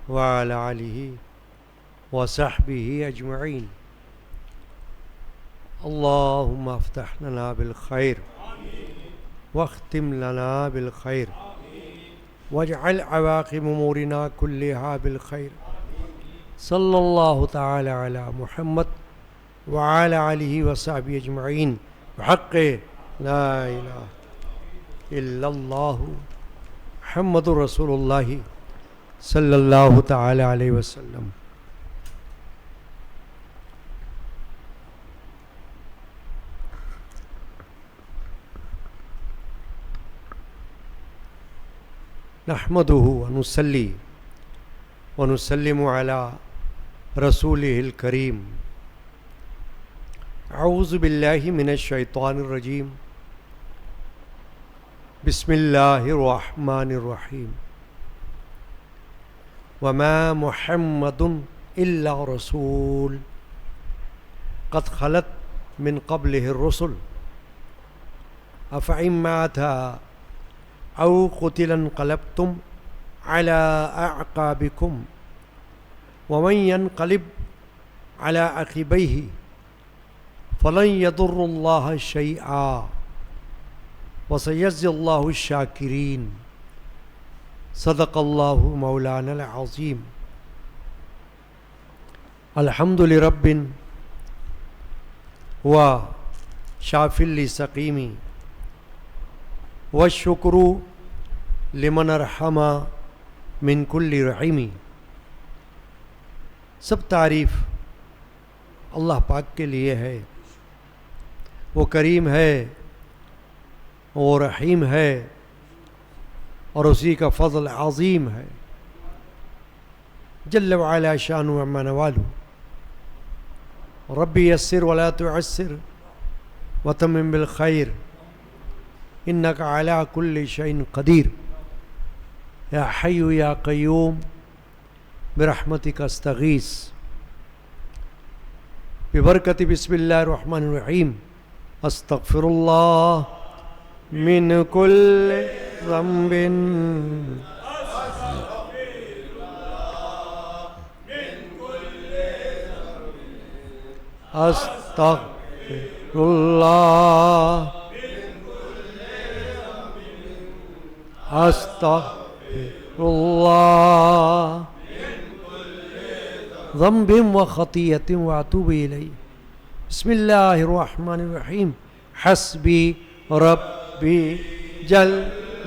وعلى آله وصحبه أجمعين. اللهم افتح لنا بالخير واختم لنا بالخير واجعل عواقب أمورنا كلها بالخير. صلى الله تعالى على محمد وعلى آله وصحبه أجمعين بحق لا إله إلا الله محمد رسول الله صلی اللہ تعالی علیہ وسلم. نحمده ونصلي ونسلم على رسوله الكريم. اعوذ باللہ من الشیطان الرجیم. بسم اللہ الرحمن الرحیم. وما محمد الا رسول قد خلت من قبله الرسل افإن مات او قتل انقلبتم على اعقابكم ومن ينقلب على عقبيه فلن يضر الله شيئا وسيجزي الله الشاكرين. صدق اللہ مولانا العظیم. الحمد لرب و شافی لسقیمی والشکر لمن ارحم من کل رحیمی. سب تعریف اللہ پاک کے لیے ہے. وہ کریم ہے، وہ رحیم ہے، اور اسی کا فضل عظیم ہے. جل وعلا شان و عما نوالو. ربی یسر ولا تعسر وتمم بالخیر انک علی کل شیء قدیر. یا حی یا قیوم برحمتک استغیث. ببرکت بسم اللہ الرحمن الرحیم. استغفر اللہ من کل ذنب استغفر اللہ استغفر اللہ ذنب وخطیۃ واتوب الیہ. بسم اللہ الرحمن الرحیم. حسبی ربی جل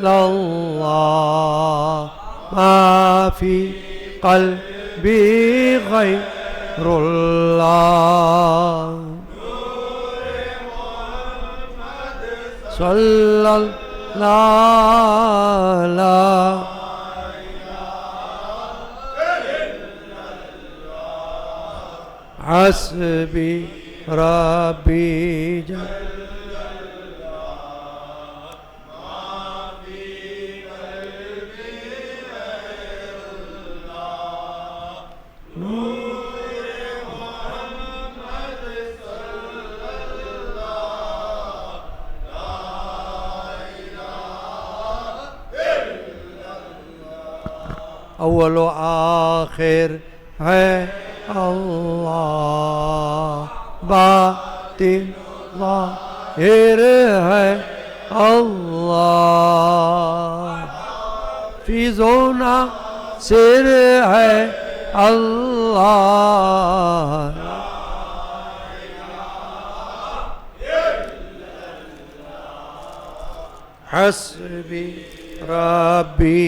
اللہ ما فی قلبی غیر اللہ صلی اللہ حسبی ربی جل اول و آخر ہے اللہ، باطن ظاہر ہے اللہ، فیض و ناصر ہے اللہ. حسبی ربی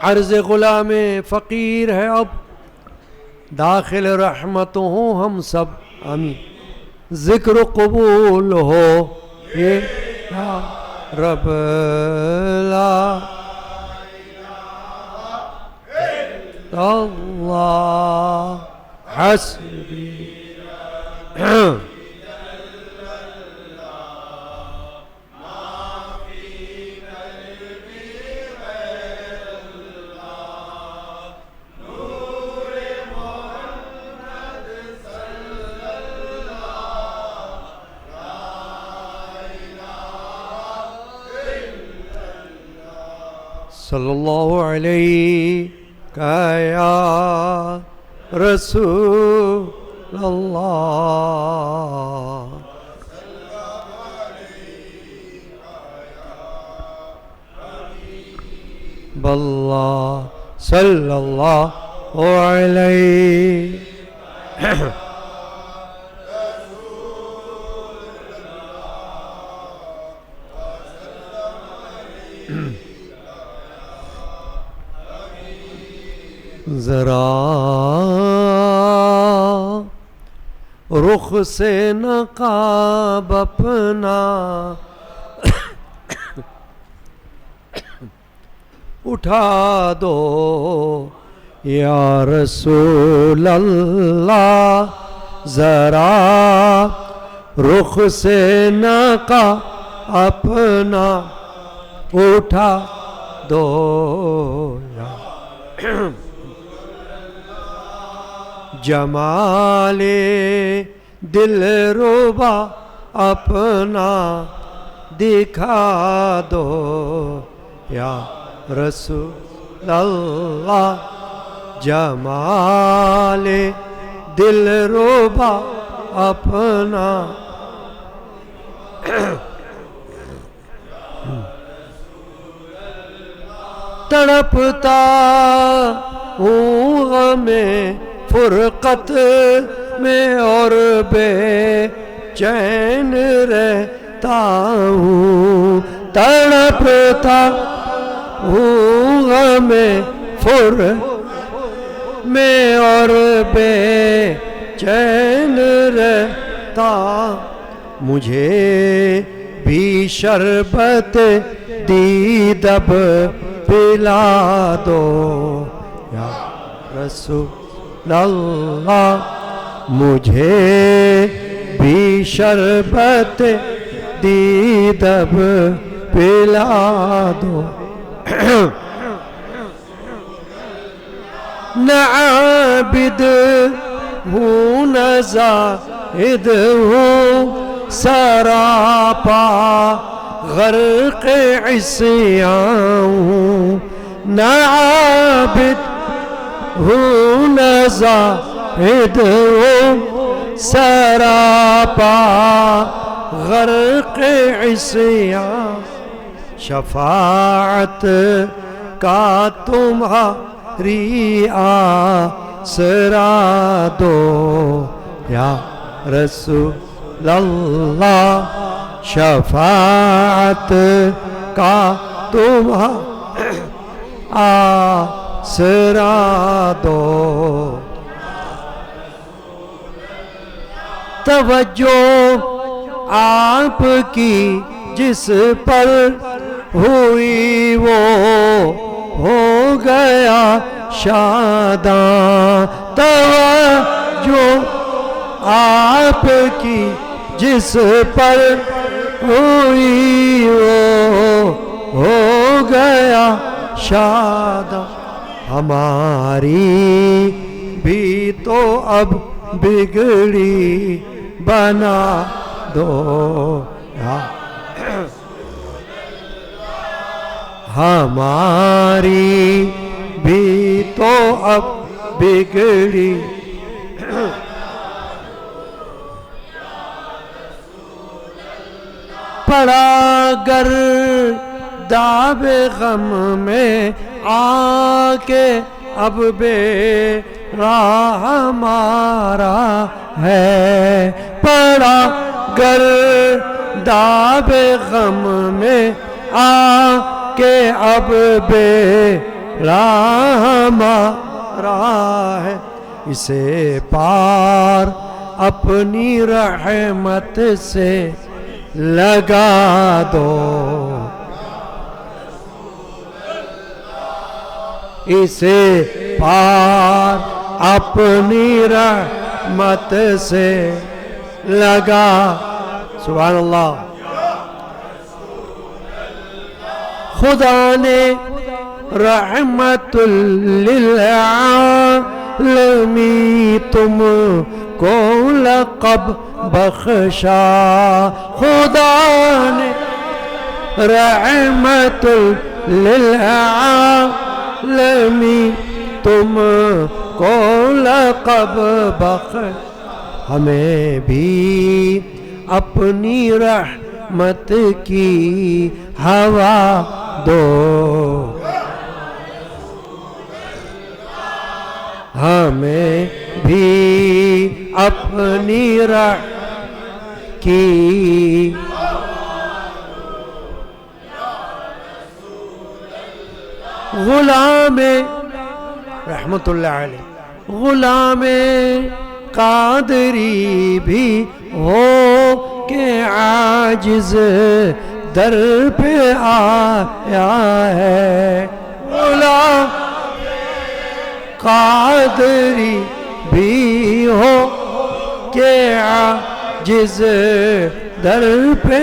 عرض غلام فقیر ہے اب، داخل رحمت ہوں ہم سب آمین. ذکر قبول ہو یہ یا رب لا اللہ حسبی. صلی اللہ علیہ یا رسول اللہ باللہ صلی اللہ علیہ ذرا رخ سے نقاب اپنا اٹھا دو یا رسول اللہ ذرا رخ سے نقاب اپنا اٹھا دو یا جمال دل ربا اپنا دکھا دو یا رسول اللہ جمال دل ربا اپنا تڑپتا ہوں غم فرقت میں اور بے چین رہتا ہوں تڑپتا ہوں غم فرقت میں اور بے چین رہتا مجھے بھی شربت دیدب پلا دو یا رسول اللہ مجھے بھی شربت دیدب پلا دو نہ عابد ہوں نہ زاہد ہوں سراپا غرق عصیان ہوں نہ عابد ہوں نہ زاہد ہوں سراپا غرق عصیان شفاعت کا تمہاری آسرا دو یا رسول اللہ شفاعت کا تمہاری آسرا دو توجہ آپ کی جس پر ہوئی وہ ہو گیا شاداں توجہ آپ کی جس پر ہوئی وہ ہو گیا شاداں ہماری بھی تو اب بگڑی بنا دو ہماری بھی تو اب بگڑی پڑا گر داب غم میں آ کے اب بے راہ ہمارا ہے پڑا گر داب غم میں آ کہ اب بے راہ ہمارا ہے اسے پار اپنی رحمت سے لگا دو اسے پار اپنی رحمت سے لگا سبحان اللہ خدا نے رحمت للعالمین تم کو لقب بخشا خدا نے رحمت للعالمین تم کو لقب بخش ہمیں بھی اپنی رحمت کی ہوا دو ہمیں بھی اپنی رحمت کی غلام رحمت اللہ علیہ غلام قادری بھی ہو کہ عاجز در پہ آیا ہے غلام قادری بھی ہو کہ عاجز در پہ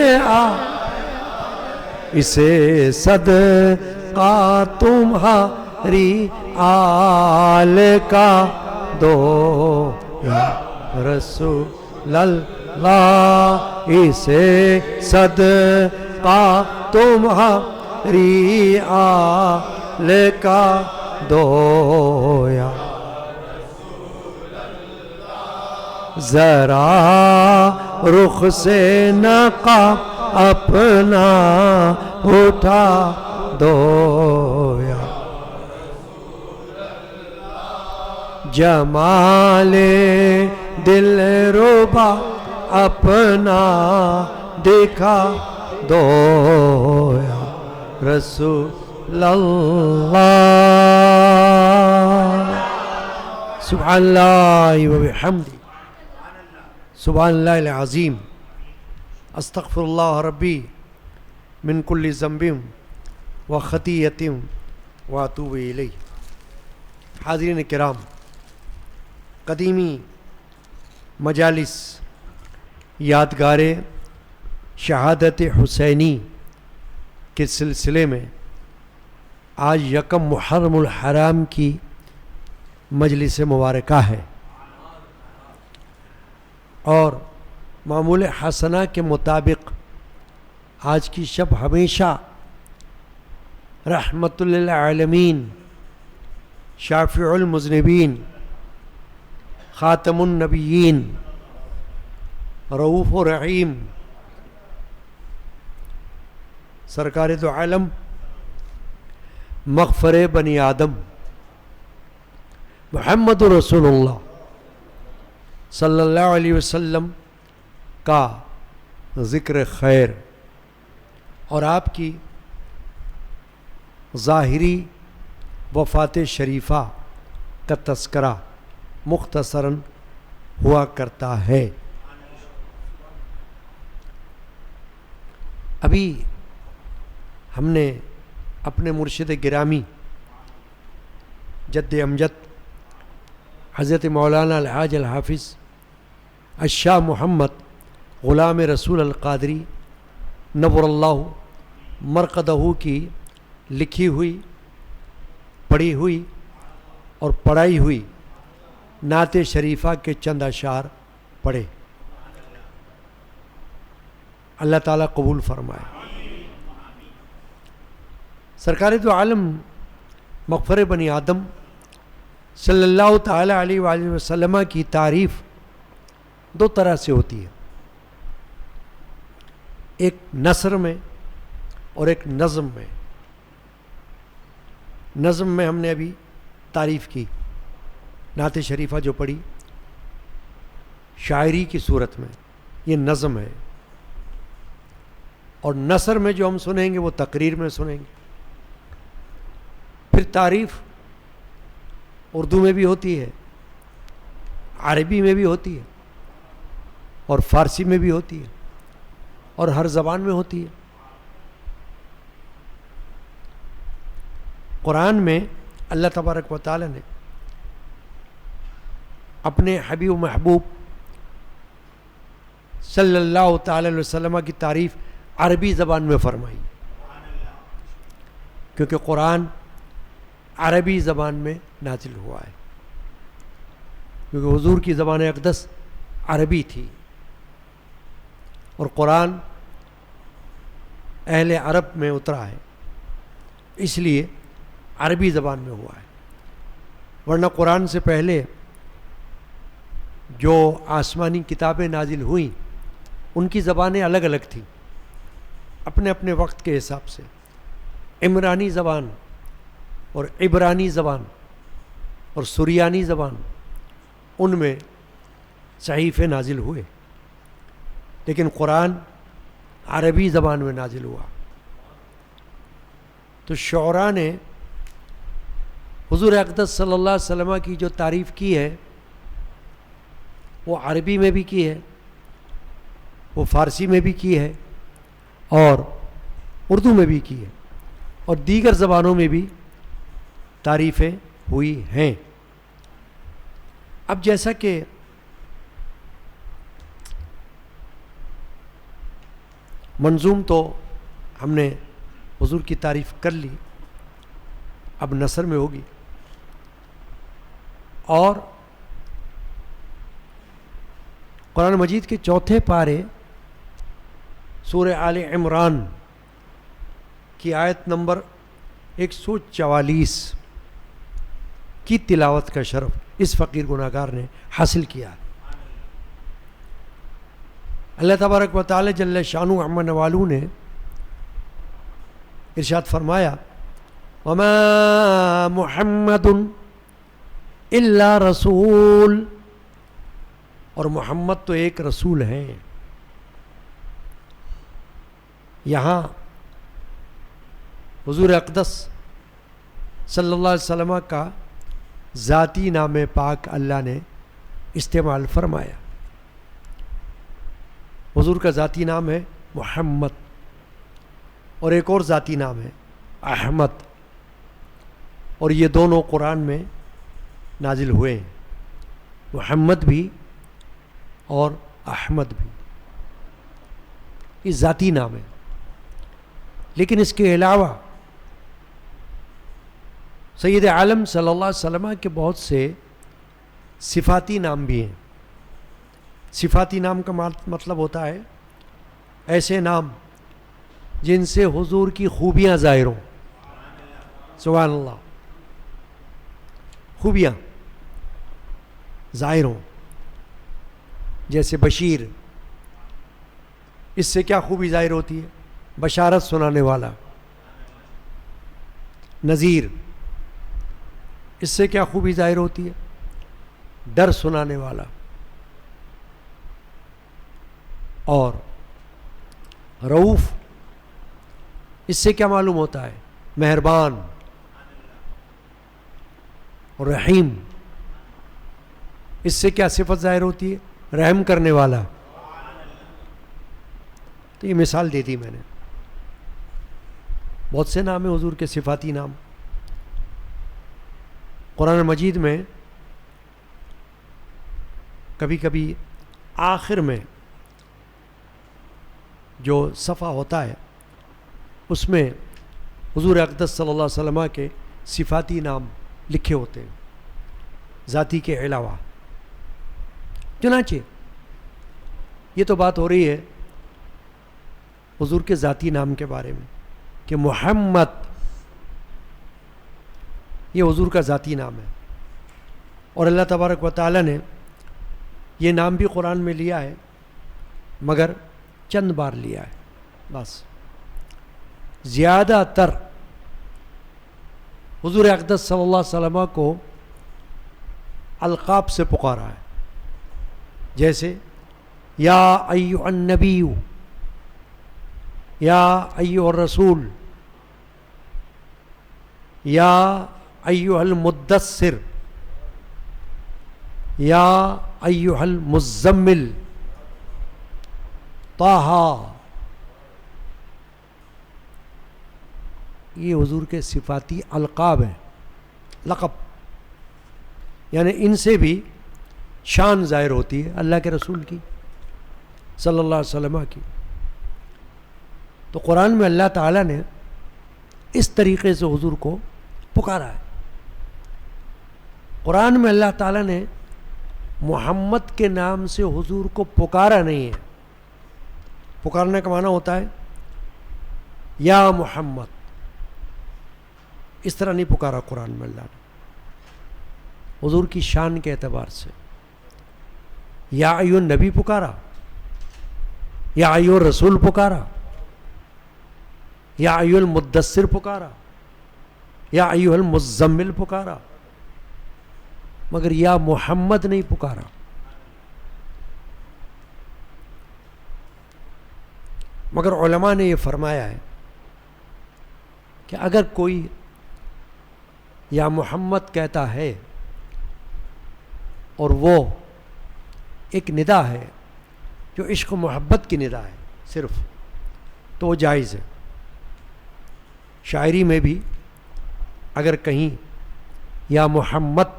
اسے صدقہ تمہاری آل کا دو یا رسول اللہ اسے صدقہ تمہاری آل کا دو یا ذرا رخ سے نقاب اپنا اٹھا دو یا جمال دل ربا اپنا دکھا دو یا رسول اللہ سبحان اللہ و بحمدہ سبحان اللہ العظیم استغفر اللہ ربی من کل ذنب و خطیۃ و اتوب الیہ حاضرین کرام قدیمی مجالس یادگار شہادت حسینی کے سلسلے میں آج یکم محرم الحرام کی مجلس مبارکہ ہے اور معمول حسنہ کے مطابق آج کی شب ہمیشہ رحمت للعالمین شافع المذنبین خاتم النبیین رؤوف و رحیم سرکار دو عالم مغفر بنی آدم محمد رسول اللہ صلی اللہ علیہ وسلم کا ذکر خیر اور آپ کی ظاہری وفات شریفہ کا تذکرہ مختصراً ہوا کرتا ہے. ابھی ہم نے اپنے مرشد گرامی جد امجد حضرت مولانا الحاج الحافظ الشاہ محمد غلام رسول القادری نور اللہ مرقدہ کی لکھی ہوئی پڑھی ہوئی اور پڑھائی ہوئی نعت شریفہ کے چند اشعار پڑھے. اللہ تعالیٰ قبول فرمائے. سرکار دو عالم مغفر بنی آدم صلی اللہ تعالیٰ علیہ وآلہ وسلم کی تعریف دو طرح سے ہوتی ہے, ایک نثر میں اور ایک نظم میں. نظم میں ہم نے ابھی تعریف کی, نعت شریفہ جو پڑھی شاعری کی صورت میں, یہ نظم ہے. اور نثر میں جو ہم سنیں گے وہ تقریر میں سنیں گے. پھر تعریف اردو میں بھی ہوتی ہے, عربی میں بھی ہوتی ہے, اور فارسی میں بھی ہوتی ہے, اور ہر زبان میں ہوتی ہے. قرآن میں اللہ تبارک و تعالی نے اپنے حبیب و محبوب صلی اللہ تعالی علیہ وسلم کی تعریف عربی زبان میں فرمائی, کیونکہ قرآن عربی زبان میں نازل ہوا ہے, کیونکہ حضور کی زبان اقدس عربی تھی اور قرآن اہل عرب میں اترا ہے. اس لیے عربی زبان میں ہوا ہے، ورنہ قرآن سے پہلے جو آسمانی کتابیں نازل ہوئیں ان کی زبانیں الگ الگ تھیں اپنے اپنے وقت کے حساب سے. عمرانی زبان اور عبرانی زبان اور سریانی زبان، ان میں صحیفے نازل ہوئے، لیکن قرآن عربی زبان میں نازل ہوا. تو شعراء نے حضور اقدس صلی اللہ علیہ وسلم کی جو تعریف کی ہے وہ عربی میں بھی کی ہے، وہ فارسی میں بھی کی ہے، اور اردو میں بھی کی ہے، اور دیگر زبانوں میں بھی تعریفیں ہوئی ہیں. اب جیسا کہ منظوم تو ہم نے حضور کی تعریف کر لی، اب نثر میں ہوگی. اور قرآن مجید کے چوتھے پارے سورہ آل عمران کی آیت نمبر 144 کی تلاوت کا شرف اس فقیر گناہگار نے حاصل کیا. اللہ تبارک و تعالی جل شانہ عما نوالہ نے ارشاد فرمایا وما محمد الا رسول، اور محمد تو ایک رسول ہیں. یہاں حضور اقدس صلی اللہ علیہ وسلم کا ذاتی نام پاک اللہ نے استعمال فرمایا. حضور کا ذاتی نام ہے محمد، اور ایک اور ذاتی نام ہے احمد، اور یہ دونوں قرآن میں نازل ہوئے ہیں، محمد بھی اور احمد بھی. یہ ذاتی نام ہے، لیکن اس کے علاوہ سید عالم صلی اللہ علیہ وسلم کے بہت سے صفاتی نام بھی ہیں. صفاتی نام کا مطلب ہوتا ہے ایسے نام جن سے حضور کی خوبیاں ظاہر ہوں. سبحان اللہ، خوبیاں ظاہر ہوں. جیسے بشیر، اس سے کیا خوبی ظاہر ہوتی ہے؟ بشارت سنانے والا. نذیر، اس سے کیا خوبی ظاہر ہوتی ہے؟ ڈر سنانے والا. اور رؤوف، اس سے کیا معلوم ہوتا ہے؟ مہربان. اور رحیم، اس سے کیا صفت ظاہر ہوتی ہے؟ رحم کرنے والا. تو یہ مثال دے دی میں نے. بہت سے نام ہیں حضور کے صفاتی نام. قرآن مجید میں کبھی کبھی آخر میں جو صفحہ ہوتا ہے اس میں حضور اقدس صلی اللہ علیہ وسلم کے صفاتی نام لکھے ہوتے ہیں ذاتی کے علاوہ. چنانچہ یہ تو بات ہو رہی ہے حضور کے ذاتی نام کے بارے میں کہ محمد یہ حضور کا ذاتی نام ہے، اور اللہ تبارک و تعالی نے یہ نام بھی قرآن میں لیا ہے، مگر چند بار لیا ہے بس. زیادہ تر حضور اقدس صلی اللہ علیہ وسلم کو القاب سے پکارا ہے، جیسے یا ایھا النبی، یا ایھا الرسول، یا ایھا المدثر، یا ایھا المزمل، طٰہٰ. یہ حضور کے صفاتی القاب ہیں، لقب، یعنی ان سے بھی شان ظاہر ہوتی ہے اللہ کے رسول کی صلی اللہ علیہ وسلم کی. تو قرآن میں اللہ تعالیٰ نے اس طریقے سے حضور کو پکارا ہے. قرآن میں اللہ تعالیٰ نے محمد کے نام سے حضور کو پکارا نہیں ہے. پکارنے کا معنی ہوتا ہے یا محمد، اس طرح نہیں پکارا قرآن میں اللہ نے، حضور کی شان کے اعتبار سے یا ایھا النبی پکارا، یا ایھا الرسول پکارا، یا ایھا المدثر پکارا، یا ایھا المزمل پکارا، مگر یا محمد نہیں پکارا۔ مگر علماء نے یہ فرمایا ہے کہ اگر کوئی یا محمد کہتا ہے اور وہ ایک ندا ہے جو عشق و محبت کی ندا ہے صرف، تو وہ جائز ہے۔ شاعری میں بھی اگر کہیں یا محمد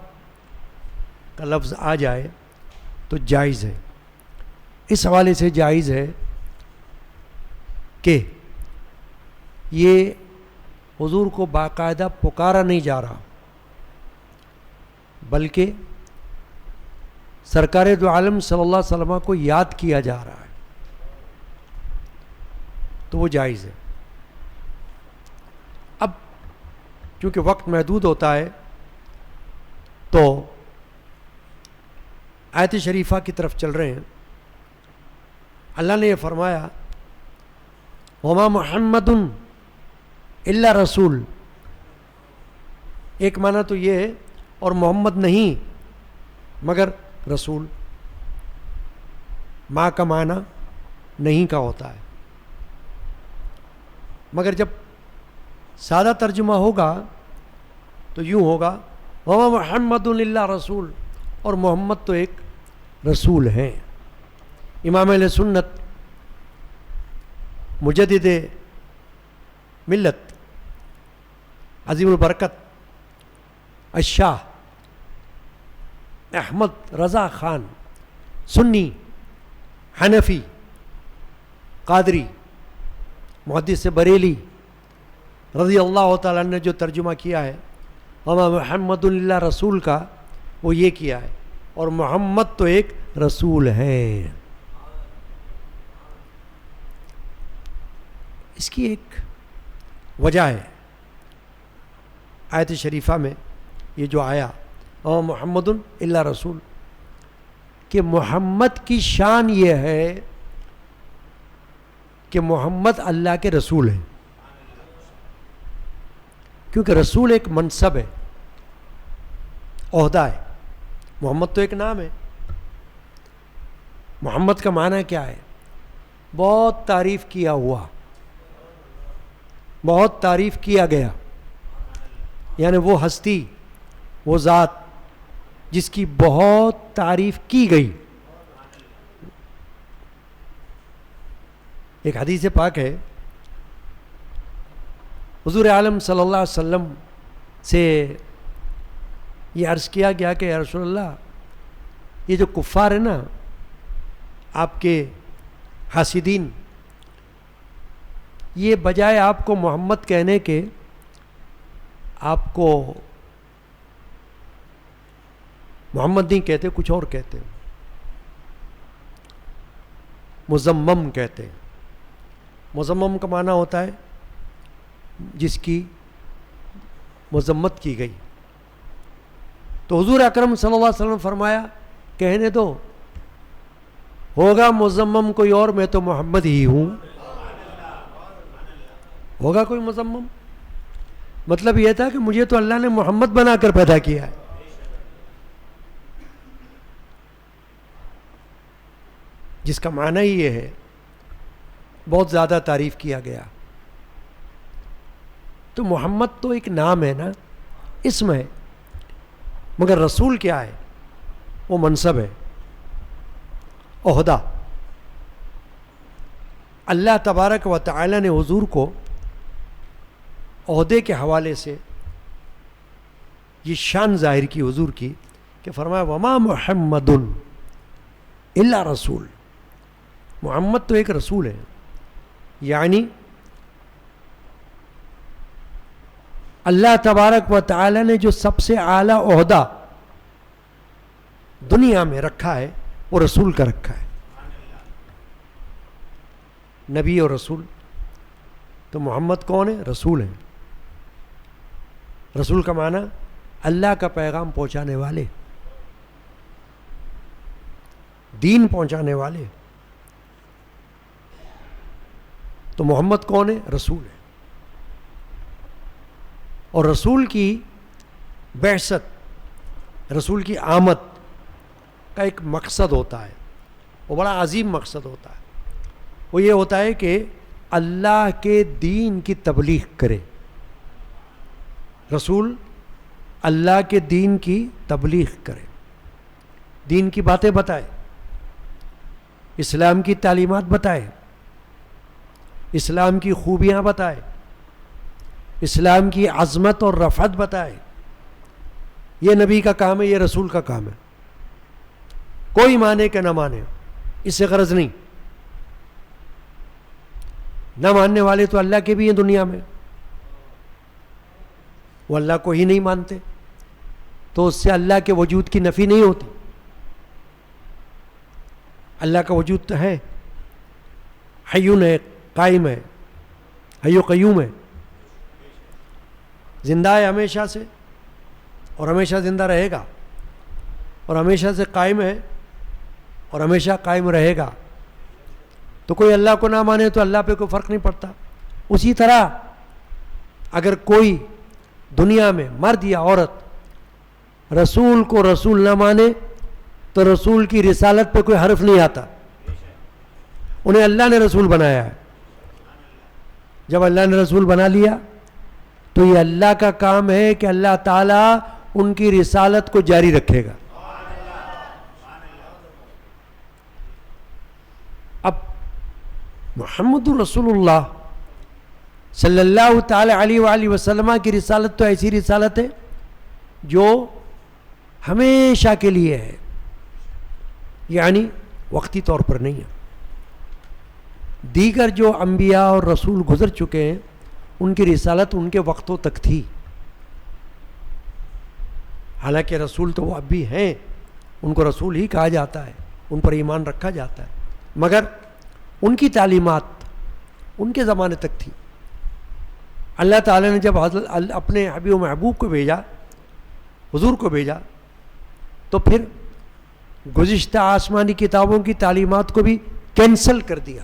کا لفظ آ جائے تو جائز ہے۔ اس حوالے سے جائز ہے کہ یہ حضور کو باقاعدہ پکارا نہیں جا رہا، بلکہ سرکار دو عالم صلی اللہ علیہ وسلم کو یاد کیا جا رہا ہے، تو وہ جائز ہے۔ اب چونکہ وقت محدود ہوتا ہے تو آیت شریفہ کی طرف چل رہے ہیں۔ اللہ نے یہ فرمایا وما محمد الا رسول، ایک معنی تو یہ ہے اور محمد نہیں مگر رسول، ماں کا معنی نہیں کا ہوتا ہے، مگر جب سادہ ترجمہ ہوگا تو یوں ہوگا وما محمد الا رسول، اور محمد تو ایک رسول ہیں۔ امام اہل سنت مجدد ملت عظیم البرکت الشاہ احمد رضا خان سنی حنفی قادری محدث بریلی رضی اللہ تعالیٰ نے جو ترجمہ کیا ہے وما محمد الا رسول کا، وہ یہ کیا ہے، اور محمد تو ایک رسول ہے۔ اس کی ایک وجہ ہے آیت شریفہ میں یہ جو آیا وما محمد الا رسول، کہ محمد کی شان یہ ہے کہ محمد اللہ کے رسول ہیں، کیونکہ رسول ایک منصب ہے، عہدہ ہے، محمد تو ایک نام ہے۔ محمد کا معنی کیا ہے؟ بہت تعریف کیا ہوا، بہت تعریف کیا گیا، یعنی وہ ہستی، وہ ذات جس کی بہت تعریف کی گئی۔ ایک حدیث پاک ہے، حضور عالم صلی اللہ علیہ وسلم سے یہ عرض کیا گیا کہ یا رسول اللہ، یہ جو کفار ہیں نا آپ کے حاسدین، یہ بجائے آپ کو محمد کہنے کے آپ کو محمد نہیں کہتے، کچھ اور کہتے، مزمم کہتے۔ مزمم کا معنی ہوتا ہے جس کی مذمت کی گئی۔ تو حضور اکرم صلی اللہ علیہ وسلم فرمایا کہنے دو، ہوگا مزمم کوئی اور، میں تو محمد ہی ہوں۔ ہوگا کوئی مزمم، مطلب یہ تھا کہ مجھے تو اللہ نے محمد بنا کر پیدا کیا ہے۔ جس کا معنی ہی یہ ہے، بہت زیادہ تعریف کیا گیا۔ تو محمد تو ایک نام ہے نا، اسم ہے، مگر رسول کیا ہے؟ وہ منصب ہے، عہدہ۔ اللہ تبارک و تعالی نے حضور کو عہدے کے حوالے سے یہ شان ظاہر کی حضور کی کہ فرمایا وما محمد الا رسول، محمد تو ایک رسول ہے، یعنی اللہ تبارک و تعالی نے جو سب سے اعلیٰ عہدہ دنیا میں رکھا ہے وہ رسول کا رکھا ہے۔ نبی اور رسول، تو محمد کون ہے؟ رسول ہیں۔ رسول کا معنی اللہ کا پیغام پہنچانے والے، دین پہنچانے والے. تو محمد کون ہے؟ رسول ہے. اور رسول کی بعثت، رسول کی آمد کا ایک مقصد ہوتا ہے، وہ بڑا عظیم مقصد ہوتا ہے. وہ یہ ہوتا ہے کہ اللہ کے دین کی تبلیغ کرے. رسول اللہ کے دین کی تبلیغ کرے، دین کی باتیں بتائے، اسلام کی تعلیمات بتائے، اسلام کی خوبیاں بتائے، اسلام کی عظمت اور رفعت بتائے. یہ نبی کا کام ہے، یہ رسول کا کام ہے. کوئی مانے کہ نہ مانے، اس سے غرض نہیں. نہ ماننے والے تو اللہ کے بھی ہیں دنیا میں، وہ اللہ کو ہی نہیں مانتے، تو اس سے اللہ کے وجود کی نفی نہیں ہوتی. اللہ کا وجود تو ہے، حیون ہے، قائم ہے، حی و قیوم ہے، زندہ ہے ہمیشہ سے اور ہمیشہ زندہ رہے گا، اور ہمیشہ سے قائم ہے اور ہمیشہ قائم رہے گا. تو کوئی اللہ کو نہ مانے تو اللہ پہ کوئی فرق نہیں پڑتا. اسی طرح اگر کوئی دنیا میں مرد یا عورت رسول کو رسول نہ مانے تو رسول کی رسالت پہ کوئی حرف نہیں آتا. انہیں اللہ نے رسول بنایا ہے. جب اللہ نے رسول بنا لیا تو یہ اللہ کا کام ہے کہ اللہ تعالیٰ ان کی رسالت کو جاری رکھے گا. اب محمد رسول اللہ صلی اللہ تعالی علیہ وآلہ وسلم کی رسالت تو ایسی رسالت ہے جو ہمیشہ کے لیے ہے، یعنی وقتی طور پر نہیں ہے. دیگر جو انبیاء اور رسول گزر چکے ہیں ان کی رسالت ان کے وقتوں تک تھی. حالانکہ رسول تو وہ اب بھی ہیں، ان کو رسول ہی کہا جاتا ہے، ان پر ایمان رکھا جاتا ہے، مگر ان کی تعلیمات ان کے زمانے تک تھی. اللہ تعالیٰ نے جب اپنے حبیب و محبوب کو بھیجا، حضور کو بھیجا، تو پھر گزشتہ آسمانی کتابوں کی تعلیمات کو بھی کینسل کر دیا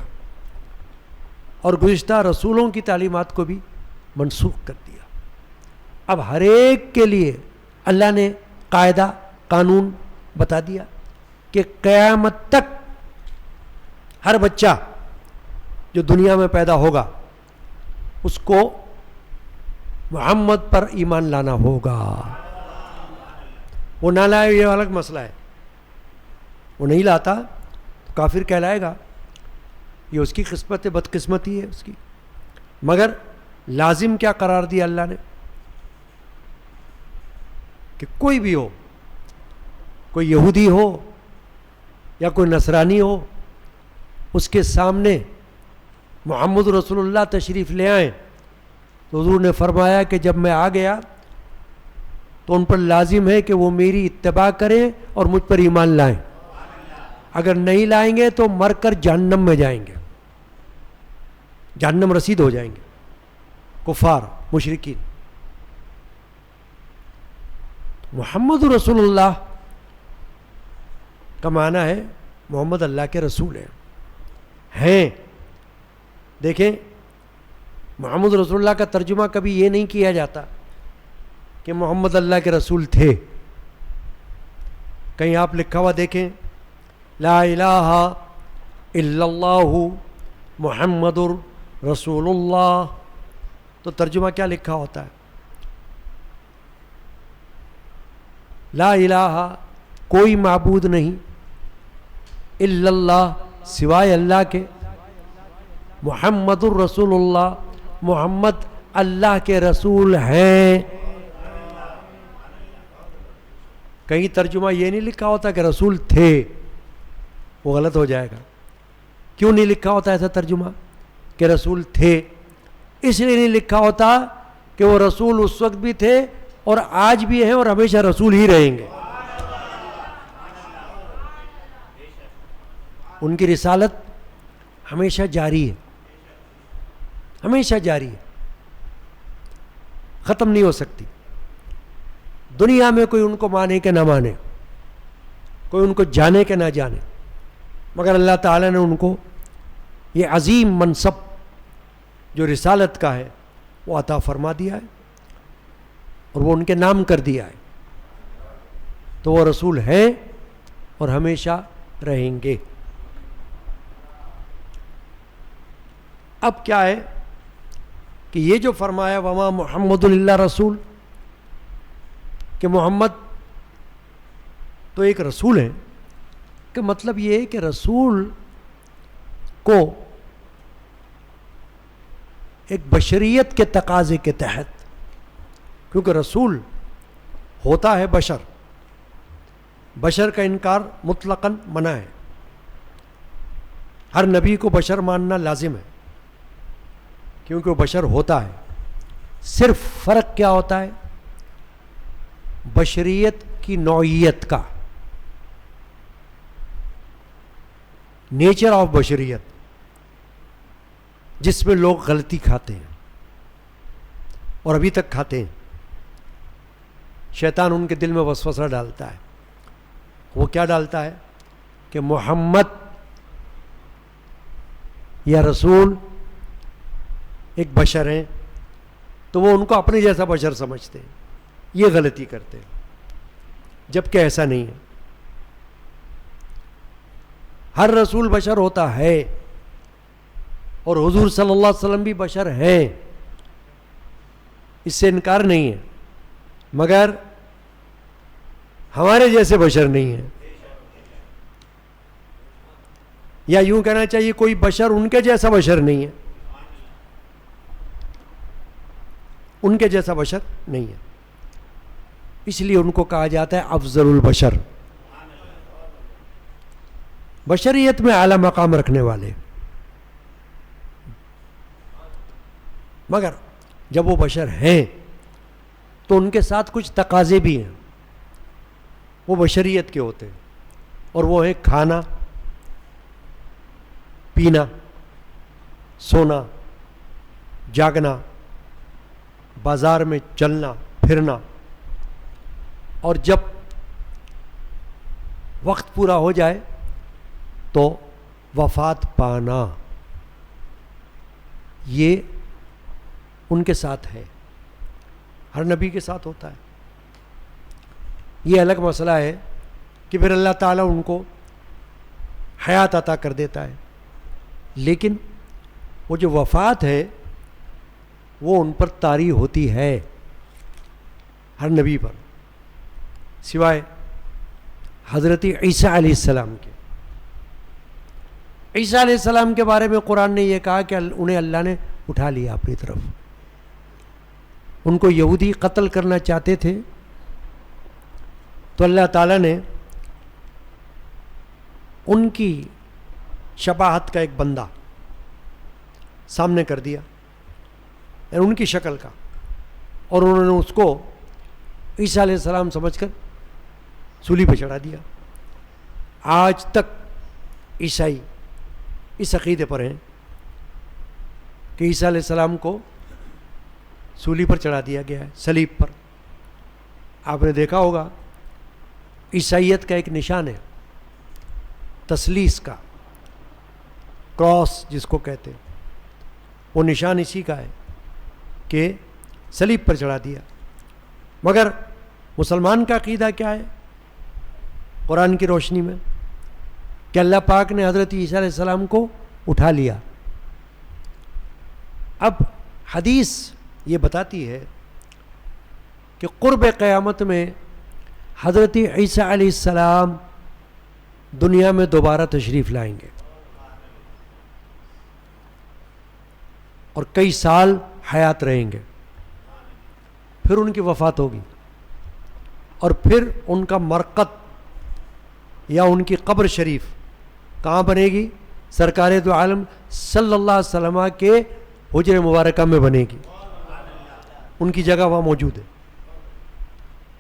اور گزشتہ رسولوں کی تعلیمات کو بھی منسوخ کر دیا. اب ہر ایک کے لیے اللہ نے قاعدہ قانون بتا دیا کہ قیامت تک ہر بچہ جو دنیا میں پیدا ہوگا اس کو محمد پر ایمان لانا ہوگا. وہ نہ لائے یہ الگ مسئلہ ہے، وہ نہیں لاتا تو کافر کہلائے گا، یہ اس کی قسمت ہے، بدقسمتی ہے اس کی. مگر لازم کیا قرار دیا اللہ نے کہ کوئی بھی ہو، کوئی یہودی ہو یا کوئی نصرانی ہو، اس کے سامنے محمد رسول اللہ تشریف لے آئیں تو حضور نے فرمایا کہ جب میں آ گیا تو ان پر لازم ہے کہ وہ میری اتباع کریں اور مجھ پر ایمان لائیں. اگر نہیں لائیں گے تو مر کر جہنم میں جائیں گے، جہنم رسید ہو جائیں گے کفار مشرکین. محمد رسول اللہ کا معنی ہے محمد اللہ کے رسول ہیں. دیکھیں محمد رسول اللہ کا ترجمہ کبھی یہ نہیں کیا جاتا کہ محمد اللہ کے رسول تھے. کہیں آپ لکھا ہوا دیکھیں لا الہ الا اللہ محمد رسول اللہ، تو ترجمہ کیا لکھا ہوتا ہے؟ لا الہ کوئی معبود نہیں، الا اللہ سوائے اللہ کے، محمد الرسول اللہ محمد اللہ کے رسول ہیں. کہیں ترجمہ یہ نہیں لکھا ہوتا کہ رسول تھے، وہ غلط ہو جائے گا. کیوں نہیں لکھا ہوتا ایسا ترجمہ کہ رسول تھے؟ اس لیے نہیں لکھا ہوتا کہ وہ رسول اس وقت بھی تھے اور آج بھی ہیں اور ہمیشہ رسول ہی رہیں گے. ان کی رسالت ہمیشہ جاری ہے، ہمیشہ جاری ہے، ختم نہیں ہو سکتی. دنیا میں کوئی ان کو مانے کہ نہ مانے، کوئی ان کو جانے کہ نہ جانے، مگر اللہ تعالیٰ نے ان کو یہ عظیم منصب جو رسالت کا ہے وہ عطا فرما دیا ہے، اور وہ ان کے نام کر دیا ہے، تو وہ رسول ہیں اور ہمیشہ رہیں گے۔ اب کیا ہے کہ یہ جو فرمایا وما محمد اللہ رسول، کہ محمد تو ایک رسول ہے، کہ مطلب یہ ہے کہ رسول کو ایک بشریت کے تقاضے کے تحت، کیونکہ رسول ہوتا ہے بشر، بشر کا انکار مطلقاً منع ہے، ہر نبی کو بشر ماننا لازم ہے کیونکہ وہ بشر ہوتا ہے، صرف فرق کیا ہوتا ہے بشریت کی نوعیت کا، نیچر آف بشریت، جس میں لوگ غلطی کھاتے ہیں اور ابھی تک کھاتے ہیں۔ شیطان ان کے دل میں وسوسہ ڈالتا ہے، وہ کیا ڈالتا ہے کہ محمد یا رسول ایک بشر ہیں، تو وہ ان کو اپنے جیسا بشر سمجھتے ہیں، یہ غلطی کرتے ہیں، جبکہ ایسا نہیں ہے۔ ہر رسول بشر ہوتا ہے، اور حضور صلی اللہ علیہ وسلم بھی بشر ہیں، اس سے انکار نہیں ہے، مگر ہمارے جیسے بشر نہیں ہیں، یا یوں کہنا چاہیے کوئی بشر ان کے جیسا بشر نہیں ہے، ان کے جیسا بشر نہیں ہے، اس لیے ان کو کہا جاتا ہے افضل البشر، بشریت میں اعلیٰ مقام رکھنے والے۔ مگر جب وہ بشر ہیں تو ان کے ساتھ کچھ تقاضے بھی ہیں، وہ بشریت کے ہوتے ہیں، اور وہ ہیں کھانا، پینا، سونا، جاگنا، بازار میں چلنا پھرنا، اور جب وقت پورا ہو جائے تو وفات پانا، یہ ان کے ساتھ ہے، ہر نبی کے ساتھ ہوتا ہے۔ یہ الگ مسئلہ ہے کہ پھر اللہ تعالیٰ ان کو حیات عطا کر دیتا ہے، لیکن وہ جو وفات ہے وہ ان پر طاری ہوتی ہے، ہر نبی پر، سوائے حضرت عیسیٰ علیہ السلام کے۔ عیسیٰ علیہ السلام کے بارے میں قرآن نے یہ کہا کہ انہیں اللہ نے اٹھا لیا اپنی طرف۔ ان کو یہودی قتل کرنا چاہتے تھے تو اللہ تعالیٰ نے ان کی شباہت کا ایک بندہ سامنے کر دیا، ان کی شکل کا، اور انہوں نے اس کو عیسیٰ علیہ السلام سمجھ کر سولی پہ چڑھا دیا۔ آج تک عیسائی اس عقیدے پر ہیں کہ عیسیٰ علیہ السلام کو سولی پر چڑھا دیا گیا ہے، صلیب پر۔ آپ نے دیکھا ہوگا عیسائیت کا ایک نشان ہے تثلیث کا، کراس جس کو کہتے ہیں، وہ نشان اسی کا ہے کہ صلیب پر چڑھا دیا۔ مگر مسلمان کا عقیدہ کیا ہے قرآن کی روشنی میں؟ کہ اللہ پاک نے حضرت عیسیٰ علیہ السلام کو اٹھا لیا۔ اب حدیث یہ بتاتی ہے کہ قرب قیامت میں حضرت عیسیٰ علیہ السلام دنیا میں دوبارہ تشریف لائیں گے، اور کئی سال حیات رہیں گے، پھر ان کی وفات ہوگی، اور پھر ان کا مرقد یا ان کی قبر شریف کہاں بنے گی؟ سرکار دو عالم صلی اللہ علیہ وسلم کے حجر مبارکہ میں بنے گی، ان کی جگہ وہاں موجود ہے،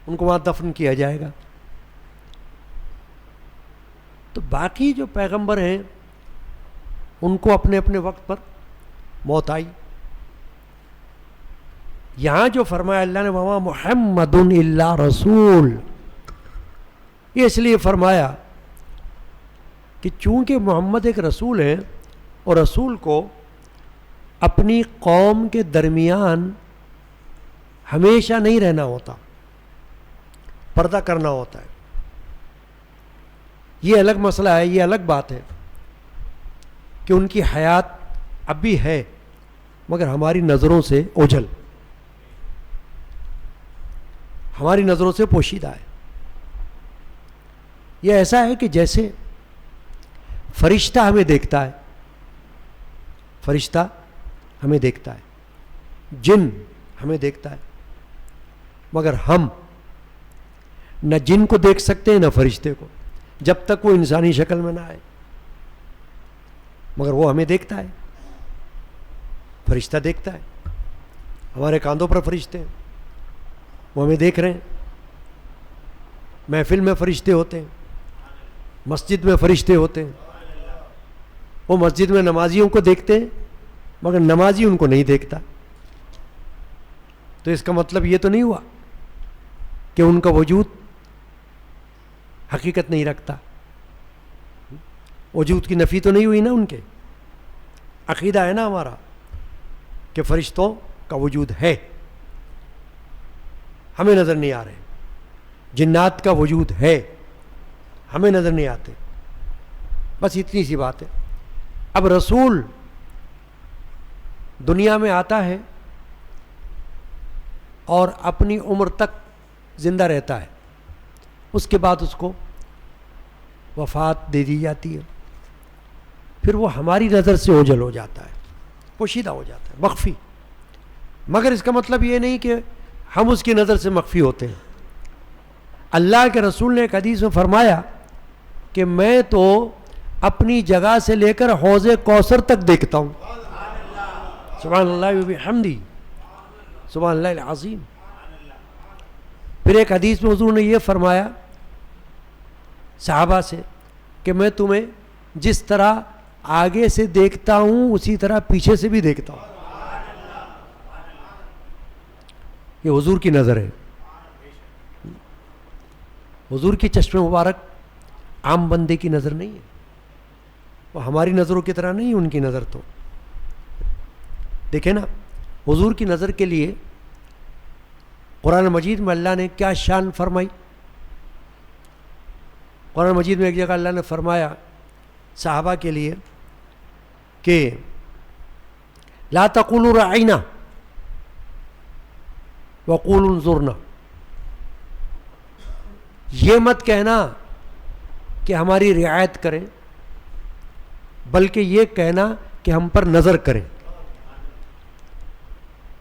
ان کو وہاں دفن کیا جائے گا۔ تو باقی جو پیغمبر ہیں ان کو اپنے اپنے وقت پر موت آئی، یہاں جو فرمایا اللہ نے وما محمد الا رسول، یہ اس لیے فرمایا کہ چونکہ محمد ایک رسول ہیں اور رسول کو اپنی قوم کے درمیان ہمیشہ نہیں رہنا ہوتا، پردہ کرنا ہوتا ہے. یہ الگ مسئلہ ہے، یہ الگ بات ہے کہ ان کی حیات اب بھی ہے مگر ہماری نظروں سے اوجھل، ہماری نظروں سے پوشیدہ ہے. یہ ایسا ہے کہ جیسے فرشتہ ہمیں دیکھتا ہے، فرشتہ ہمیں دیکھتا ہے، جن ہمیں دیکھتا ہے، مگر ہم نہ جن کو دیکھ سکتے ہیں نہ فرشتے کو، جب تک وہ انسانی شکل میں نہ آئے. مگر وہ ہمیں دیکھتا ہے، فرشتہ دیکھتا ہے. ہمارے کاندھوں پر فرشتے ہیں، وہ ہمیں دیکھ رہے ہیں. محفل میں فرشتے ہوتے ہیں، مسجد میں فرشتے ہوتے ہیں. وہ مسجد میں نمازیوں کو دیکھتے ہیں مگر نمازی ان کو نہیں دیکھتا. تو اس کا مطلب یہ تو نہیں ہوا کہ ان کا وجود حقیقت نہیں رکھتا، وجود کی نفی تو نہیں ہوئی نا. ان کے عقیدہ ہے نا ہمارا کہ فرشتوں کا وجود ہے، ہمیں نظر نہیں آ رہے. جنات کا وجود ہے، ہمیں نظر نہیں آتے. بس اتنی سی بات ہے. اب رسول دنیا میں آتا ہے اور اپنی عمر تک زندہ رہتا ہے، اس کے بعد اس کو وفات دے دی جاتی ہے. پھر وہ ہماری نظر سے اوجھل ہو جاتا ہے، پوشیدہ ہو جاتا ہے، مخفی. مگر اس کا مطلب یہ نہیں کہ ہم اس کی نظر سے مخفی ہوتے ہیں. اللہ کے رسول نے ایک حدیث میں فرمایا کہ میں تو اپنی جگہ سے لے کر حوض کوثر تک دیکھتا ہوں. سبحان اللہ و بحمدہ، سبحان اللہ العظیم. پھر ایک حدیث میں حضور نے یہ فرمایا صحابہ سے کہ میں تمہیں جس طرح آگے سے دیکھتا ہوں اسی طرح پیچھے سے بھی دیکھتا ہوں. یہ حضور کی نظر ہے. حضور کی چشم مبارک عام بندے کی نظر نہیں ہے، وہ ہماری نظروں کی طرح نہیں ہے. ان کی نظر تو دیکھیں نا، حضور کی نظر کے لیے قرآن مجید میں اللہ نے کیا شان فرمائی. قرآن مجید میں ایک جگہ اللہ نے فرمایا صحابہ کے لیے کہ لا تقولوا رعینا وقولوا انظرنا. یہ مت کہنا کہ ہماری رعایت کریں، بلکہ یہ کہنا کہ ہم پر نظر کریں.